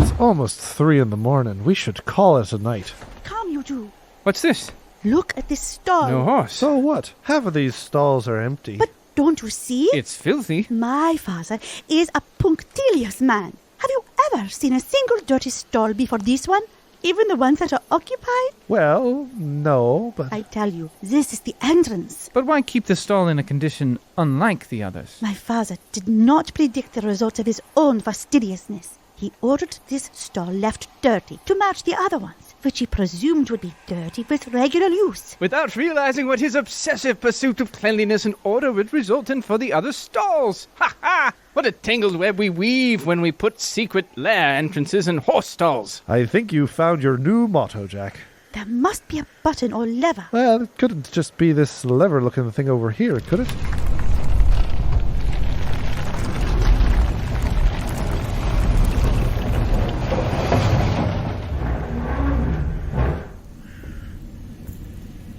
It's almost 3 a.m. We should call it a night. Come, you two. What's this? Look at this stall. No horse. So what? Half of these stalls are empty. But don't you see? It's filthy. My father is a punctilious man. Have you ever seen a single dirty stall before this one? Even the ones that are occupied? Well, no, but... I tell you, this is the entrance. But why keep the stall in a condition unlike the others? My father did not predict the results of his own fastidiousness. He ordered this stall left dirty to match the other ones, which he presumed would be dirty with regular use. Without realizing what his obsessive pursuit of cleanliness and order would result in for the other stalls. Ha ha! What a tangled web we weave when we put secret lair entrances in horse stalls. I think you found your new motto, Jack. There must be a button or lever. Well, it couldn't just be this lever-looking thing over here, could it?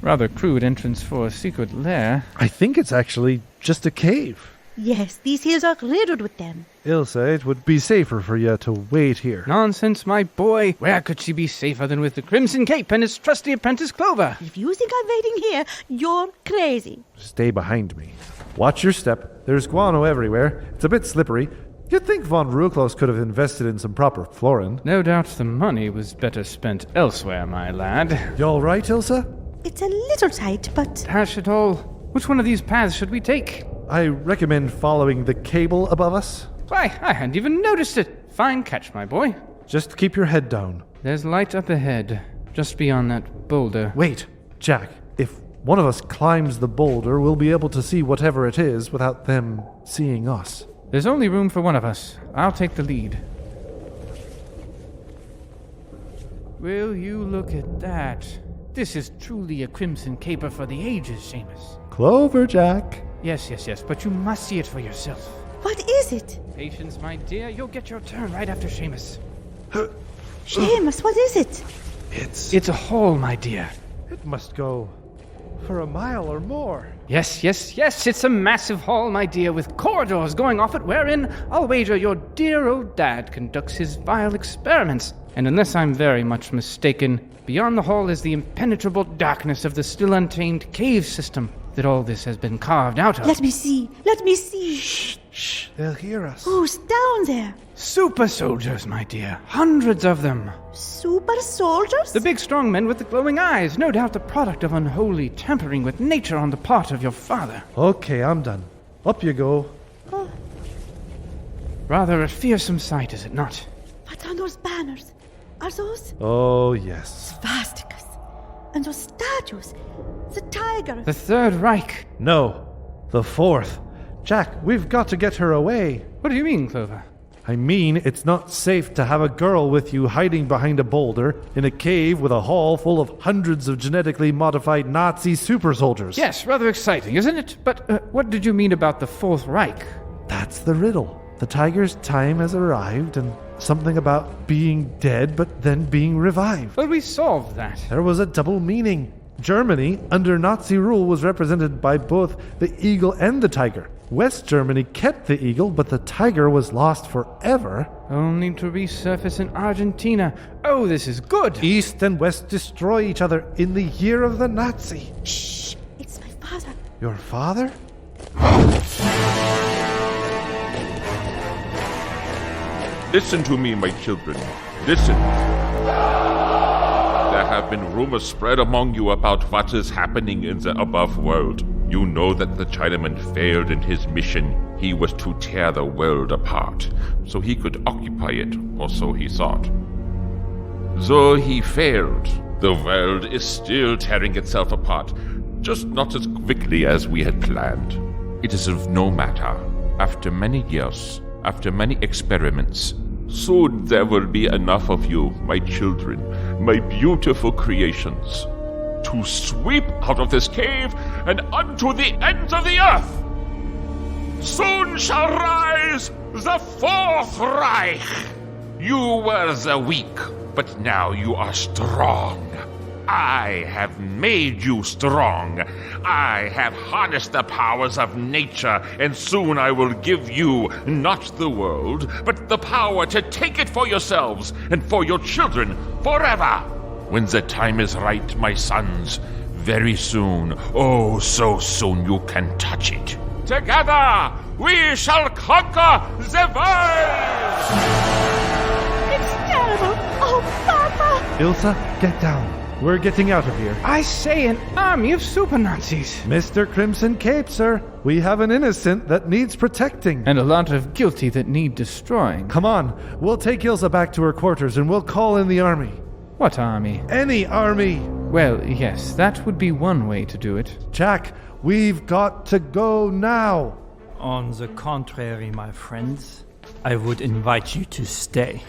Rather crude entrance for a secret lair. I think it's actually just a cave. Yes, these hills are riddled with them. Ilse, it would be safer for you to wait here. Nonsense, my boy. Where could she be safer than with the Crimson Cape and its trusty apprentice Clover? If you think I'm waiting here, you're crazy. Stay behind me. Watch your step. There's guano everywhere. It's a bit slippery. You'd think von Ruclos could have invested in some proper flooring. No doubt the money was better spent elsewhere, my lad. You all right, Ilse? It's a little tight, but... Dash it all. Which one of these paths should we take? I recommend following the cable above us. Why, I hadn't even noticed it. Fine catch, my boy. Just keep your head down. There's light up ahead, just beyond that boulder. Wait, Jack. If one of us climbs the boulder, we'll be able to see whatever it is without them seeing us. There's only room for one of us. I'll take the lead. Will you look at that? This is truly a crimson caper for the ages, Seamus. Clover, Jack. Yes, but you must see it for yourself. What is it? Patience, my dear. You'll get your turn right after Seamus. Seamus, what is it? It's a hall, my dear. It must go for a mile or more. Yes. It's a massive hall, my dear, with corridors going off it wherein, I'll wager, your dear old dad conducts his vile experiments. And unless I'm very much mistaken, beyond the hall is the impenetrable darkness of the still untamed cave system that all this has been carved out of. Let me see. Shh. They'll hear us. Who's down there? Super soldiers, my dear. Hundreds of them. Super soldiers? The big strong men with the glowing eyes. No doubt the product of unholy tampering with nature on the part of your father. Okay, I'm done. Up you go. Oh. Rather a fearsome sight, is it not? What are those banners? Are those? Oh, yes. Swastikas. And those statues. The tiger. The Third Reich. No, the Fourth. Jack, we've got to get her away. What do you mean, Clover? I mean, it's not safe to have a girl with you hiding behind a boulder in a cave with a hall full of hundreds of genetically modified Nazi super soldiers. Yes, rather exciting, isn't it? But what did you mean about the Fourth Reich? That's the riddle. The tiger's time has arrived, and something about being dead but then being revived. But we solved that. There was a double meaning. Germany, under Nazi rule, was represented by both the eagle and the tiger. West Germany kept the eagle, but the tiger was lost forever. Only to resurface in Argentina. Oh, this is good. East and West destroy each other in the year of the Nazi. Shh! It's my father. Your father? Listen to me, my children. Listen. There have been rumors spread among you about what is happening in the above world. You know that the Chinaman failed in his mission. He was to tear the world apart, so he could occupy it, or so he thought. Though he failed, the world is still tearing itself apart, just not as quickly as we had planned. It is of no matter. After many years, after many experiments, soon there will be enough of you, my children, my beautiful creations, to sweep out of this cave and unto the ends of the earth. Soon shall rise the Fourth Reich. You were the weak, but now you are strong. I have made you strong. I have harnessed the powers of nature, and soon I will give you not the world, but the power to take it for yourselves and for your children forever. When the time is right, my sons, very soon, oh, so soon you can touch it. Together, we shall conquer the world! It's terrible! Oh, Papa! Ilsa, get down. We're getting out of here. I say, an army of super Nazis. Mr. Crimson Cape, sir. We have an innocent that needs protecting. And a lot of guilty that need destroying. Come on, we'll take Ilsa back to her quarters and we'll call in the army. What army? Any army! Well, yes, that would be one way to do it. Jack, we've got to go now. On the contrary, my friends, I would invite you to stay.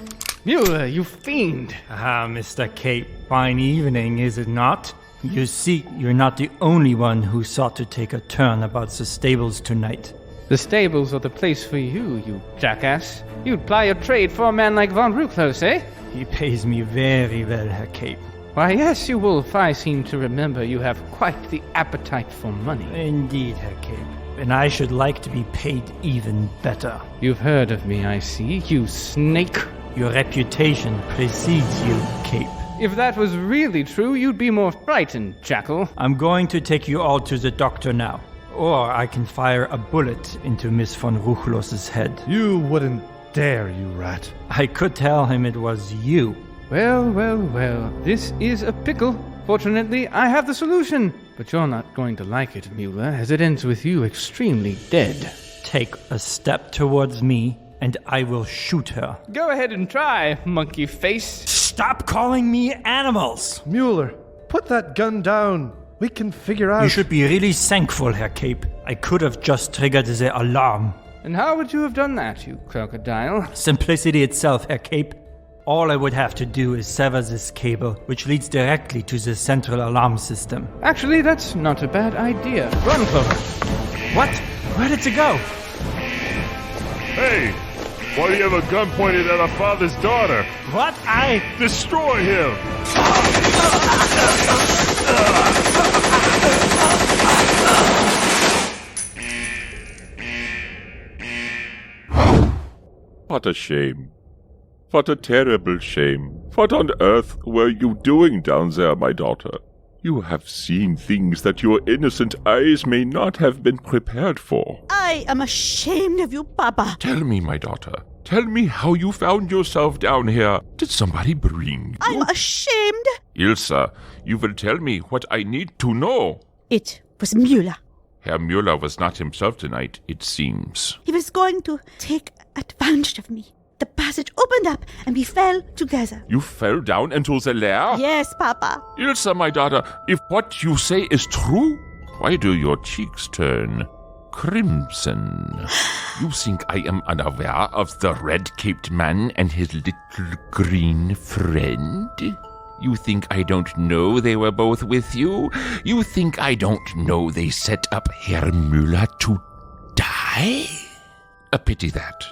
Mueller, you fiend! Ah, Mr. Cape, fine evening, is it not? You see, you're not the only one who sought to take a turn about the stables tonight. The stables are the place for you, you jackass. You'd ply your trade for a man like von Ruclos, eh? He pays me very well, Herr Cape. Why, yes, you wolf. I seem to remember you have quite the appetite for money. Indeed, Herr Cape. And I should like to be paid even better. You've heard of me, I see, you snake. Your reputation precedes you, Cape. If that was really true, you'd be more frightened, Jackal. I'm going to take you all to the doctor now. Or I can fire a bullet into Miss von Ruchlos's head. You wouldn't dare, you rat. I could tell him it was you. Well, well, well. This is a pickle. Fortunately, I have the solution. But you're not going to like it, Mueller, as it ends with you extremely dead. Take a step towards me, and I will shoot her. Go ahead and try, monkey face. Stop calling me animals! Mueller, put that gun down. We can figure out... You should be really thankful, Herr Cape. I could have just triggered the alarm. And how would you have done that, you crocodile? Simplicity itself, Herr Cape. All I would have to do is sever this cable, which leads directly to the central alarm system. Actually, that's not a bad idea. Run, Clover. What? Where did it go? Hey! Why do you have a gun pointed at our father's daughter? What? Destroy him! What a shame. What a terrible shame. What on earth were you doing down there, my daughter? You have seen things that your innocent eyes may not have been prepared for. I am ashamed of you, Papa. Tell me, my daughter. Tell me how you found yourself down here. Did somebody bring you? I'm ashamed. Ilsa, you will tell me what I need to know. It was Mueller. Herr Mueller was not himself tonight, it seems. He was going to take advantage of me. The passage opened up and we fell together. You fell down into the lair? Yes, Papa. Ilsa, my daughter, if what you say is true, why do your cheeks turn crimson? You think I am unaware of the red-caped man and his little green friend? You think I don't know they were both with you? You think I don't know they set up Herr Müller to die? A pity that.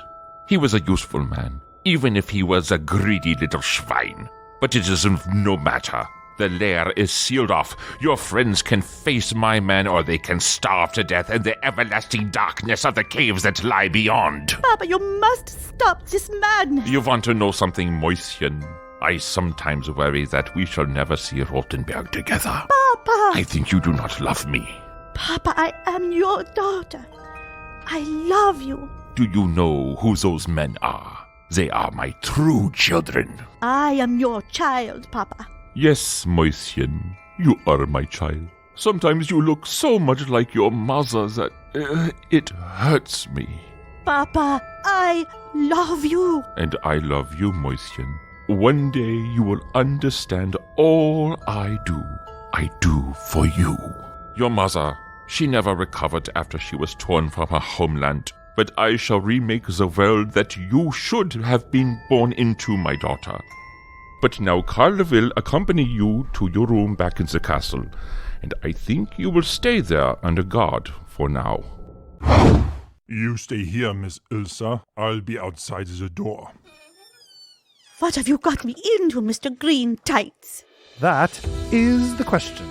He was a useful man, even if he was a greedy little swine. But it is of no matter. The lair is sealed off. Your friends can face my men, or they can starve to death in the everlasting darkness of the caves that lie beyond. Papa, you must stop this man. You want to know something, Mäuschen? I sometimes worry that we shall never see Rothenberg together. Papa! I think you do not love me. Papa, I am your daughter. I love you. Do you know who those men are? They are my true children. I am your child, Papa. Yes, Mäuschen, you are my child. Sometimes you look so much like your mother that it hurts me. Papa, I love you. And I love you, Mäuschen. One day you will understand all I do for you. Your mother, she never recovered after she was torn from her homeland. But I shall remake the world that you should have been born into, my daughter. But now Karl will accompany you to your room back in the castle, and I think you will stay there under guard for now. You stay here, Miss Ilsa. I'll be outside the door. What have you got me into, Mr. Green Tights? That is the question.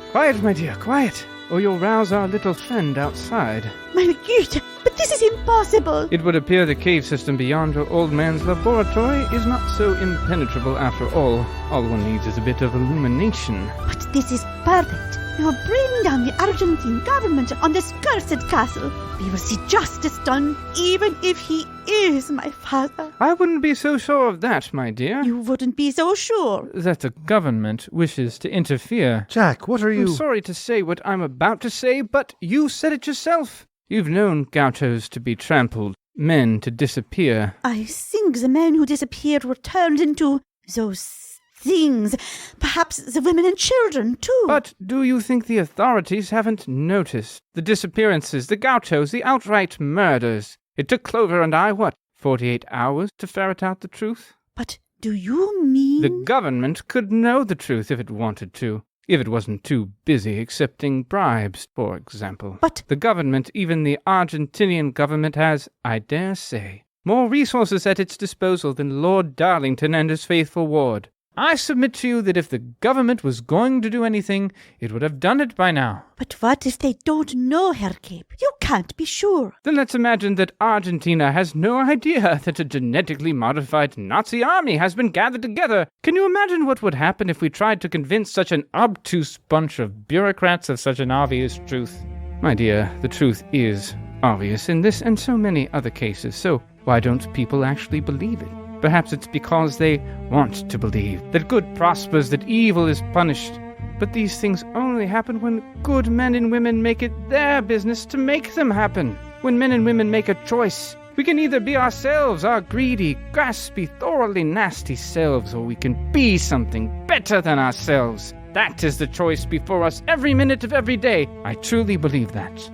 Quiet, my dear, quiet, or you'll rouse our little friend outside. My God, but this is impossible. It would appear the cave system beyond your old man's laboratory is not so impenetrable after all. All one needs is a bit of illumination. But this is perfect. We will bring down the Argentine government on this cursed castle. We will see justice done, even if he is my father. I wouldn't be so sure of that, my dear. You wouldn't be so sure. That the government wishes to interfere. Jack, what are you... I'm sorry to say what I'm about to say, but you said it yourself. You've known gauchos to be trampled, men to disappear. I think the men who disappeared were turned into those things. Perhaps the women and children, too. But do you think the authorities haven't noticed? The disappearances, the gauchos, the outright murders. It took Clover and I, 48 hours to ferret out the truth? But do you mean... The government could know the truth if it wanted to. If it wasn't too busy accepting bribes, for example. But... The government, even the Argentinian government, has, I dare say, more resources at its disposal than Lord Darlington and his faithful ward. I submit to you that if the government was going to do anything, it would have done it by now. But what if they don't know, Herr Cape? You can't be sure. Then let's imagine that Argentina has no idea that a genetically modified Nazi army has been gathered together. Can you imagine what would happen if we tried to convince such an obtuse bunch of bureaucrats of such an obvious truth? My dear, the truth is obvious in this and so many other cases, so why don't people actually believe it? Perhaps it's because they want to believe that good prospers, that evil is punished. But these things only happen when good men and women make it their business to make them happen. When men and women make a choice, we can either be ourselves, our greedy, graspy, thoroughly nasty selves, or we can be something better than ourselves. That is the choice before us every minute of every day. I truly believe that.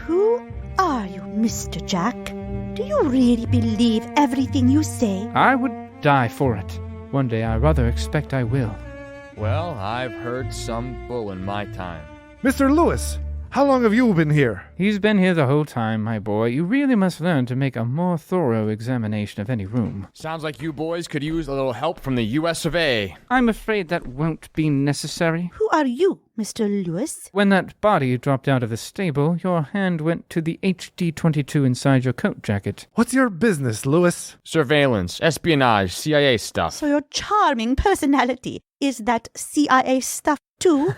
Who are you, Mr. Jack? Do you really believe everything you say? I would die for it. One day I rather expect I will. Well, I've heard some bull in my time. Mr. Lewis, how long have you been here? He's been here the whole time, my boy. You really must learn to make a more thorough examination of any room. Sounds like you boys could use a little help from the US of A. I'm afraid that won't be necessary. Who are you, Mr. Lewis? When that body dropped out of the stable, your hand went to the HD-22 inside your coat jacket. What's your business, Lewis? Surveillance, espionage, CIA stuff. So your charming personality is that CIA stuff too?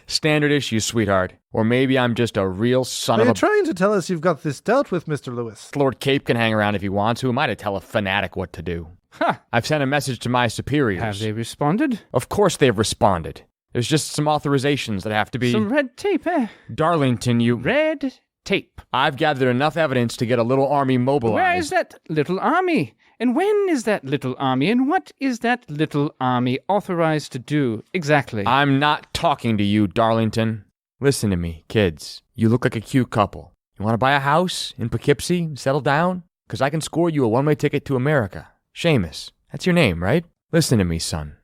Standard issue, sweetheart. Or maybe I'm just a real son of a... Are you trying to tell us you've got this dealt with, Mr. Lewis? Lord Cape can hang around if he wants to. Who am I to tell a fanatic what to do? Ha! I've sent a message to my superiors. Have they responded? Of course they've responded. There's just some authorizations that have to be... Some red tape, eh? Darlington, you... Red tape. I've gathered enough evidence to get a little army mobilized. Where is that little army? And when is that little army? And what is that little army authorized to do exactly? I'm not talking to you, Darlington. Listen to me, kids. You look like a cute couple. You want to buy a house in Poughkeepsie and settle down? Because I can score you a one-way ticket to America. Seamus. That's your name, right? Listen to me, son.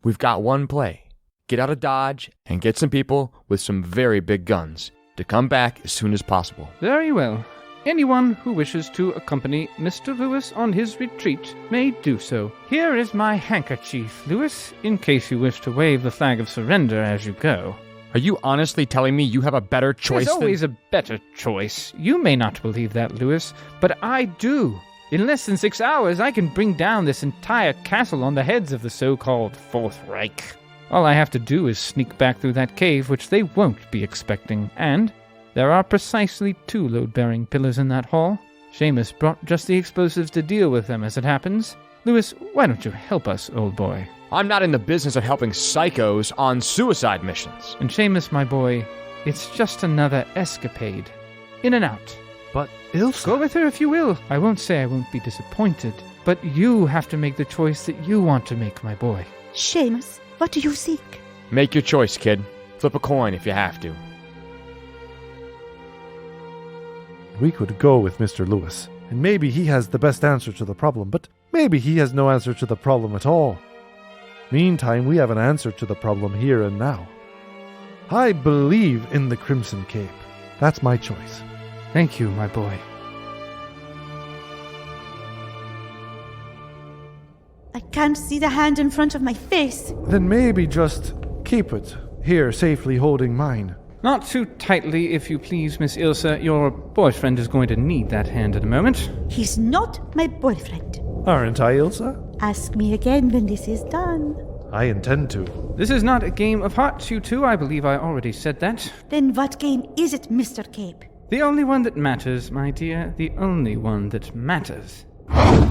We've got one play. Get out of Dodge and get some people with some very big guns to come back as soon as possible. Very well. Anyone who wishes to accompany Mr. Lewis on his retreat may do so. Here is my handkerchief, Lewis, in case you wish to wave the flag of surrender as you go. Are you honestly telling me you have a better choice There's always a better choice. You may not believe that, Lewis, but I do. In less than 6 hours, I can bring down this entire castle on the heads of the so-called Fourth Reich. All I have to do is sneak back through that cave, which they won't be expecting, and there are precisely 2 load-bearing pillars in that hall. Seamus brought just the explosives to deal with them, as it happens. Lewis, why don't you help us, old boy? I'm not in the business of helping psychos on suicide missions. And Seamus, my boy, it's just another escapade. In and out. But Ilse... Go with her if you will. I won't say I won't be disappointed, but you have to make the choice that you want to make, my boy. Seamus, what do you seek? Make your choice, kid. Flip a coin if you have to. We could go with Mr. Lewis, and maybe he has the best answer to the problem, but maybe he has no answer to the problem at all. Meantime, we have an answer to the problem here and now. I believe in the Crimson Cape. That's my choice. Thank you, my boy. I can't see the hand in front of my face. Then maybe just keep it here, safely holding mine. Not too tightly, if you please, Miss Ilsa. Your boyfriend is going to need that hand in a moment. He's not my boyfriend. Aren't I, Ilsa? Ask me again when this is done. I intend to. This is not a game of hearts, you two. I believe I already said that. Then what game is it, Mr. Cape? The only one that matters, my dear. The only one that matters.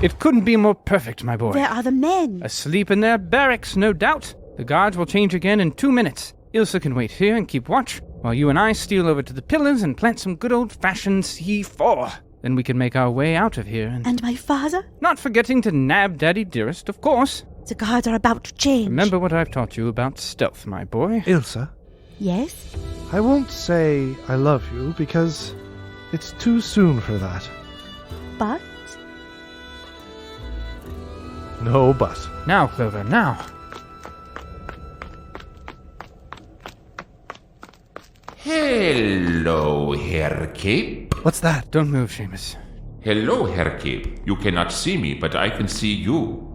It couldn't be more perfect, my boy. Where are the men? Asleep in their barracks, no doubt. The guards will change again in 2 minutes. Ilsa can wait here and keep watch, while you and I steal over to the pillars and plant some good old-fashioned C4. Then we can make our way out of here And my father? Not forgetting to nab Daddy Dearest, of course. The guards are about to change. Remember what I've taught you about stealth, my boy. Ilsa? Yes? I won't say I love you because it's too soon for that. But? No but. Now, Clover, now. Hello, Herr Cape. What's that? Don't move, Seamus. Hello, Herr Cape. You cannot see me, but I can see you.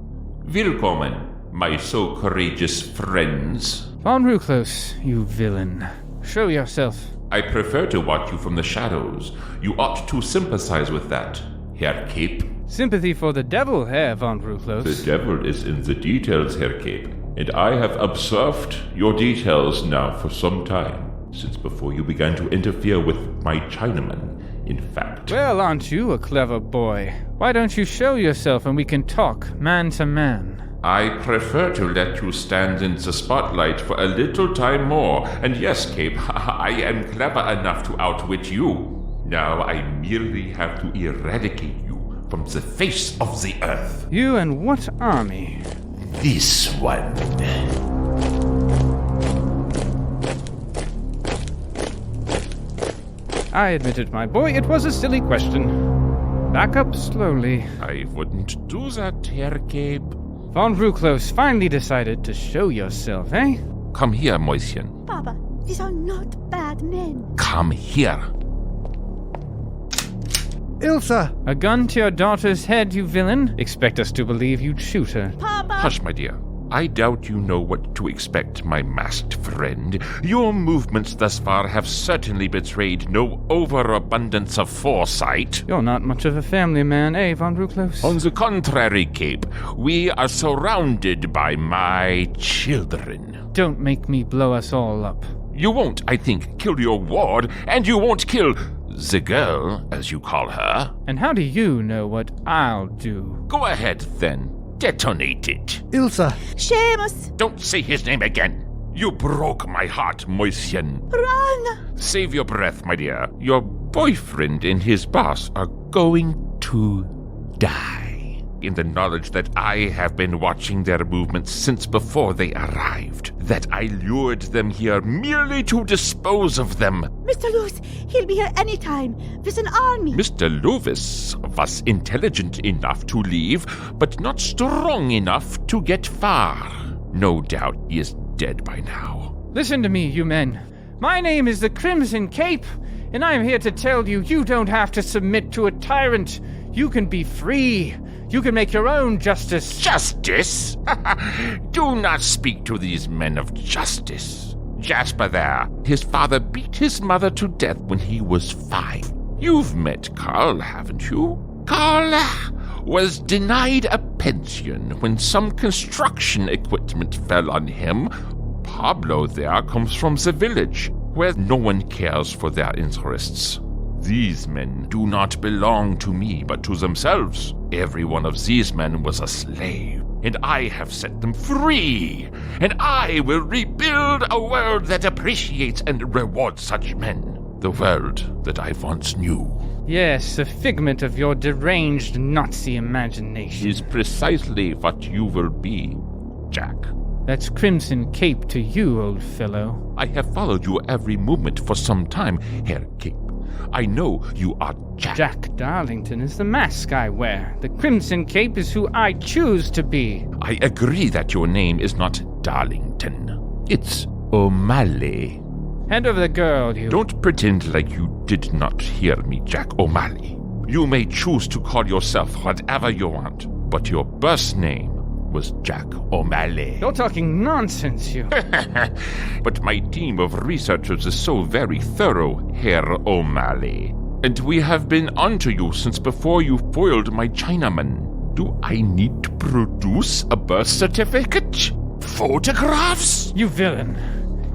Willkommen, my so courageous friends. Von Ruclos, you villain. Show yourself. I prefer to watch you from the shadows. You ought to sympathize with that, Herr Cape. Sympathy for the devil, Herr Von Ruclos. The devil is in the details, Herr Cape. And I have observed your details now for some time. Since before you began to interfere with my Chinaman, in fact. Well, aren't you a clever boy? Why don't you show yourself and we can talk man to man? I prefer to let you stand in the spotlight for a little time more. And yes, Cape, I am clever enough to outwit you. Now I merely have to eradicate you from the face of the earth. You and what army? This one. I admit it, my boy, it was a silly question. Back up slowly. I wouldn't do that, Herr Cape. Von Ruclos finally decided to show yourself, eh? Come here, Mäuschen. Papa, these are not bad men. Come here. Ilsa! A gun to your daughter's head, you villain? Expect us to believe you'd shoot her. Papa! Hush, my dear. I doubt you know what to expect, my masked friend. Your movements thus far have certainly betrayed no overabundance of foresight. You're not much of a family man, eh, Von Ruclos? On the contrary, Cape, we are surrounded by my children. Don't make me blow us all up. You won't, I think, kill your ward, and you won't kill the girl, as you call her. And how do you know what I'll do? Go ahead, then. Detonate it. Ilsa! Seamus! Don't say his name again. You broke my heart, Mäuschen. Run! Save your breath, my dear. Your boyfriend and his boss are going to die. In the knowledge that I have been watching their movements since before they arrived. That I lured them here merely to dispose of them. Mr. Lewis, he'll be here anytime. There's an army. Mr. Lewis was intelligent enough to leave, but not strong enough to get far. No doubt he is dead by now. Listen to me, you men. My name is the Crimson Cape, and I am here to tell you you don't have to submit to a tyrant. You can be free. You can make your own justice. Justice? Do not speak to these men of justice. Jasper there, his father beat his mother to death when he was 5. You've met Carl, haven't you? Carl was denied a pension when some construction equipment fell on him. Pablo there comes from the village, where no one cares for their interests. These men do not belong to me, but to themselves. Every one of these men was a slave, and I have set them free. And I will rebuild a world that appreciates and rewards such men. The world that I once knew. Yes, a figment of your deranged Nazi imagination. Is precisely what you will be, Jack. That's Crimson Cape to you, old fellow. I have followed your every movement for some time, Herr Cape. I know you are Jack. Jack Darlington is the mask I wear. The Crimson Cape is who I choose to be. I agree that your name is not Darlington. It's O'Malley. Hand over the girl, you... Don't pretend like you did not hear me, Jack O'Malley. You may choose to call yourself whatever you want, but your birth name was Jack O'Malley. You're talking nonsense, you. But my team of researchers is so very thorough, Herr O'Malley. And we have been onto you since before you foiled my Chinaman. Do I need to produce a birth certificate? Photographs? You villain.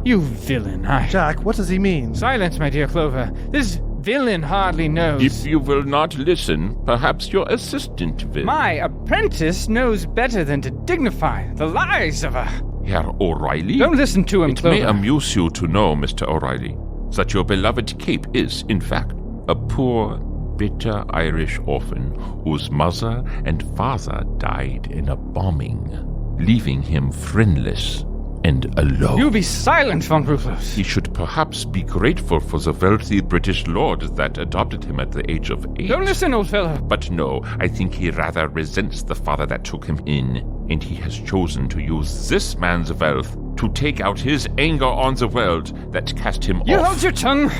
You villain. Jack, what does he mean? Silence, my dear Clover. This villain hardly knows. If you will not listen, perhaps your assistant will. My apprentice knows better than to dignify the lies of a... Herr O'Reilly? Don't listen to him, Clover. It may amuse you to know, Mr. O'Reilly, that your beloved Cape is, in fact, a poor, bitter Irish orphan whose mother and father died in a bombing, leaving him friendless and alone. You be silent, von Rufus. He should perhaps be grateful for the wealthy British lord that adopted him at the age of 8. Don't listen, old fellow. But no, I think he rather resents the father that took him in, and he has chosen to use this man's wealth to take out his anger on the world that cast him You off. hold your tongue.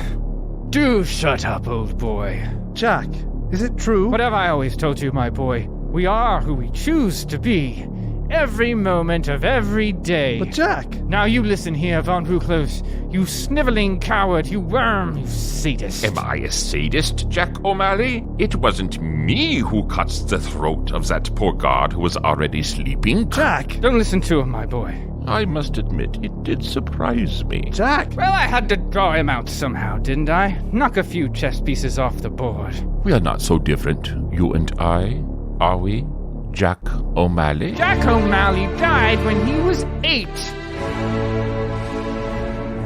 Do shut up, old boy. Jack, is it true? What have I always told you, my boy? We are who we choose to be. Every moment of every day. But Jack! Now you listen here, von Ruclose. You sniveling coward, you worm, you sadist. Am I a sadist, Jack O'Malley? It wasn't me who cut the throat of that poor guard who was already sleeping. Jack! Don't listen to him, my boy. I must admit, it did surprise me. Jack! Well, I had to draw him out somehow, didn't I? Knock a few chess pieces off the board. We are not so different, you and I, are we? Jack O'Malley? Jack O'Malley died when he was 8.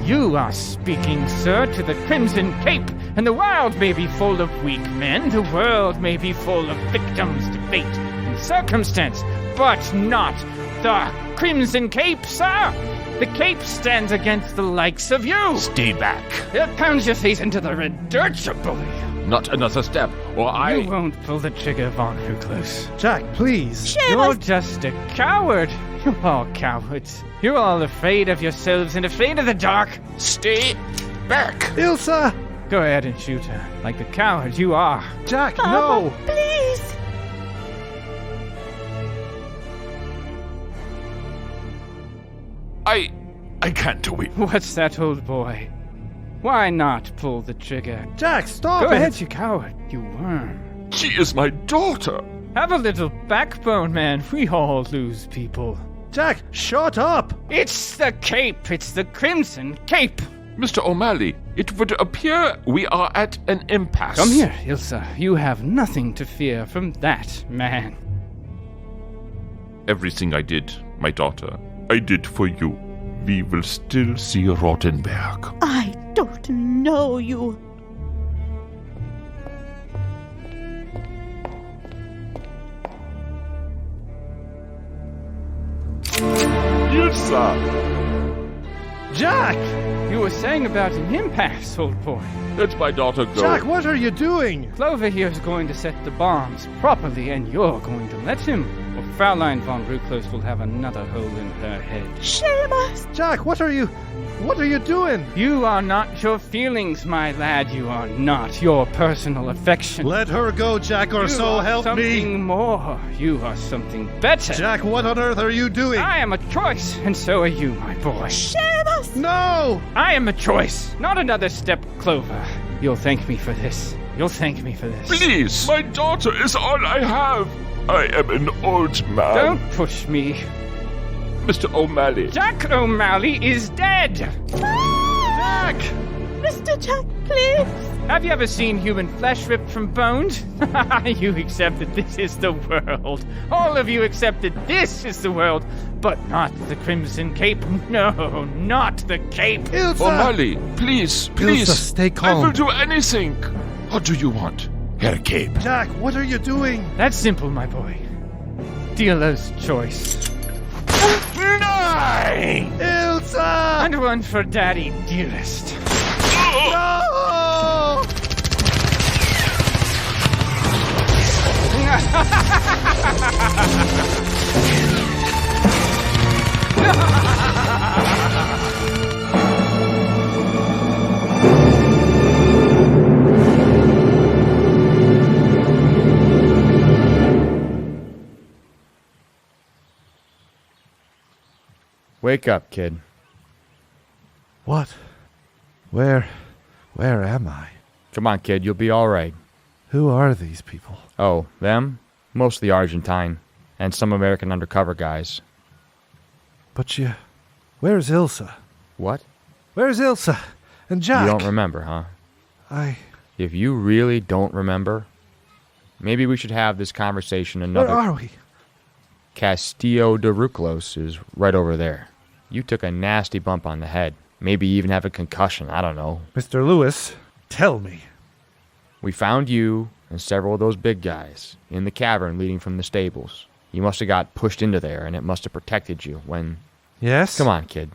You are speaking, sir, to the Crimson Cape, and the world may be full of weak men, the world may be full of victims to fate and circumstance, but not the Crimson Cape, sir! The Cape stands against the likes of you! Stay back. It pounds your face into the red dirt, you bully! Not another step, or I... You won't pull the trigger, von Ruclose. Jack, please! You're just a coward! You're all cowards. You're all afraid of yourselves and afraid of the dark. Stay back! Ilsa! Go ahead and shoot her, like the coward you are. Jack, Papa, no! Please! I can't do it. What's that, old boy? Why not pull the trigger? Jack, stop Go it! ahead, you coward, you worm. She is my daughter. Have a little backbone, man. We all lose people. Jack, shut up! It's the Cape. It's the Crimson Cape. Mr. O'Malley, it would appear we are at an impasse. Come here, Ilsa. You have nothing to fear from that man. Everything I did, my daughter, I did for you. We will still see Rottenberg. I don't know you. Ilsa! Jack! You were saying about an impasse, old boy. Let my daughter go. Jack, what are you doing? Clover here is going to set the bombs properly, and you're going to let him, or Fraulein von Ruclose will have another hole in her head. Seamus! Jack, what are you doing? You are not your feelings, my lad. You are not your personal affection. Let her go, Jack, or You so are help me! something more. You are something better. Jack, what on earth are you doing? I am a choice, and so are you, my boy. Seamus! No! I am a choice, not another step, Clover. You'll thank me for this. You'll thank me for this. Please! My daughter is all I have. I am an old man. Don't push me. Mr. O'Malley. Jack O'Malley is dead. Jack! Mr. Jack, please! Have you ever seen human flesh ripped from bones? You accept that this is the world. All of you accept that this is the world, but not the Crimson Cape. No, not the Cape. Ilsa! O'Malley, please, please. Ilsa, stay calm. I will do anything. What do you want, Herr Cape? Jack, what are you doing? That's simple, my boy. Dealer's choice. 9! Ilsa! And one for Daddy Dearest. No! Wake up, kid. What? Where am I? Come on, kid, you'll be all right. Who are these people? Oh, them? Mostly Argentine. And some American undercover guys. But where's Ilsa? What? Where's Ilsa? And Jack? You don't remember, huh? If you really don't remember, maybe we should have this conversation another... Where are we? Castillo de Ruclos is right over there. You took a nasty bump on the head. Maybe even have a concussion, I don't know. Mr. Lewis, tell me. We found you and several of those big guys in the cavern leading from the stables. You must have got pushed into there, and it must have protected you when... Yes? Come on, kid.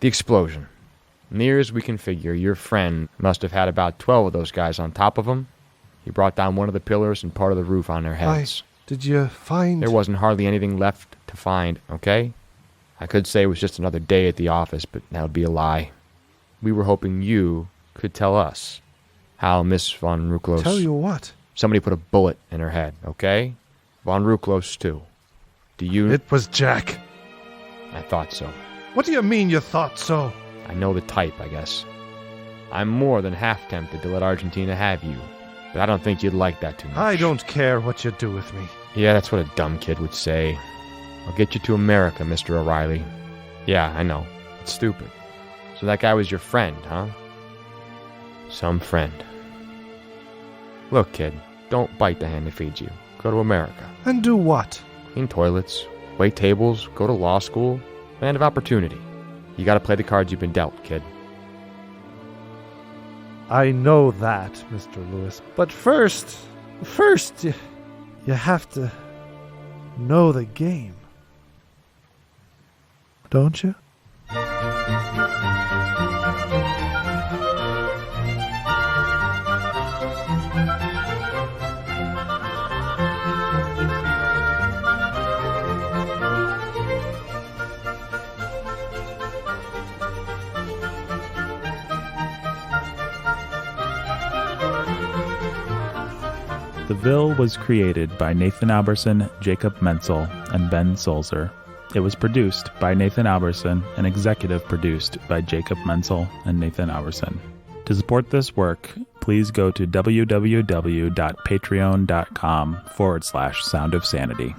The explosion. Near as we can figure, your friend must have had about 12 of those guys on top of him. He brought down one of the pillars and part of the roof on their heads. Did you find... There wasn't hardly anything left to find, okay? I could say it was just another day at the office, but that would be a lie. We were hoping you could tell us how Miss von Ruclos... Tell you what? Somebody put a bullet in her head, okay? Von Ruclos, too. Do you... It was Jack. I thought so. What do you mean you thought so? I know the type, I guess. I'm more than half tempted to let Argentina have you, but I don't think you'd like that too much. I don't care what you do with me. Yeah, that's what a dumb kid would say. I'll get you to America, Mr. O'Reilly. Yeah, I know. It's stupid. So that guy was your friend, huh? Some friend. Look, kid, don't bite the hand that feeds you. Go to America. And do what? Clean toilets, wait tables, go to law school. Land of opportunity. You gotta play the cards you've been dealt, kid. I know that, Mr. Lewis. But first, you have to know the game. Don't you? The Ville was created by Nathan Alberson, Jacob Menzel, and Ben Sulzer. It was produced by Nathan Alberson and executive produced by Jacob Menzel and Nathan Alberson. To support this work, please go to www.patreon.com/Sound of Sanity.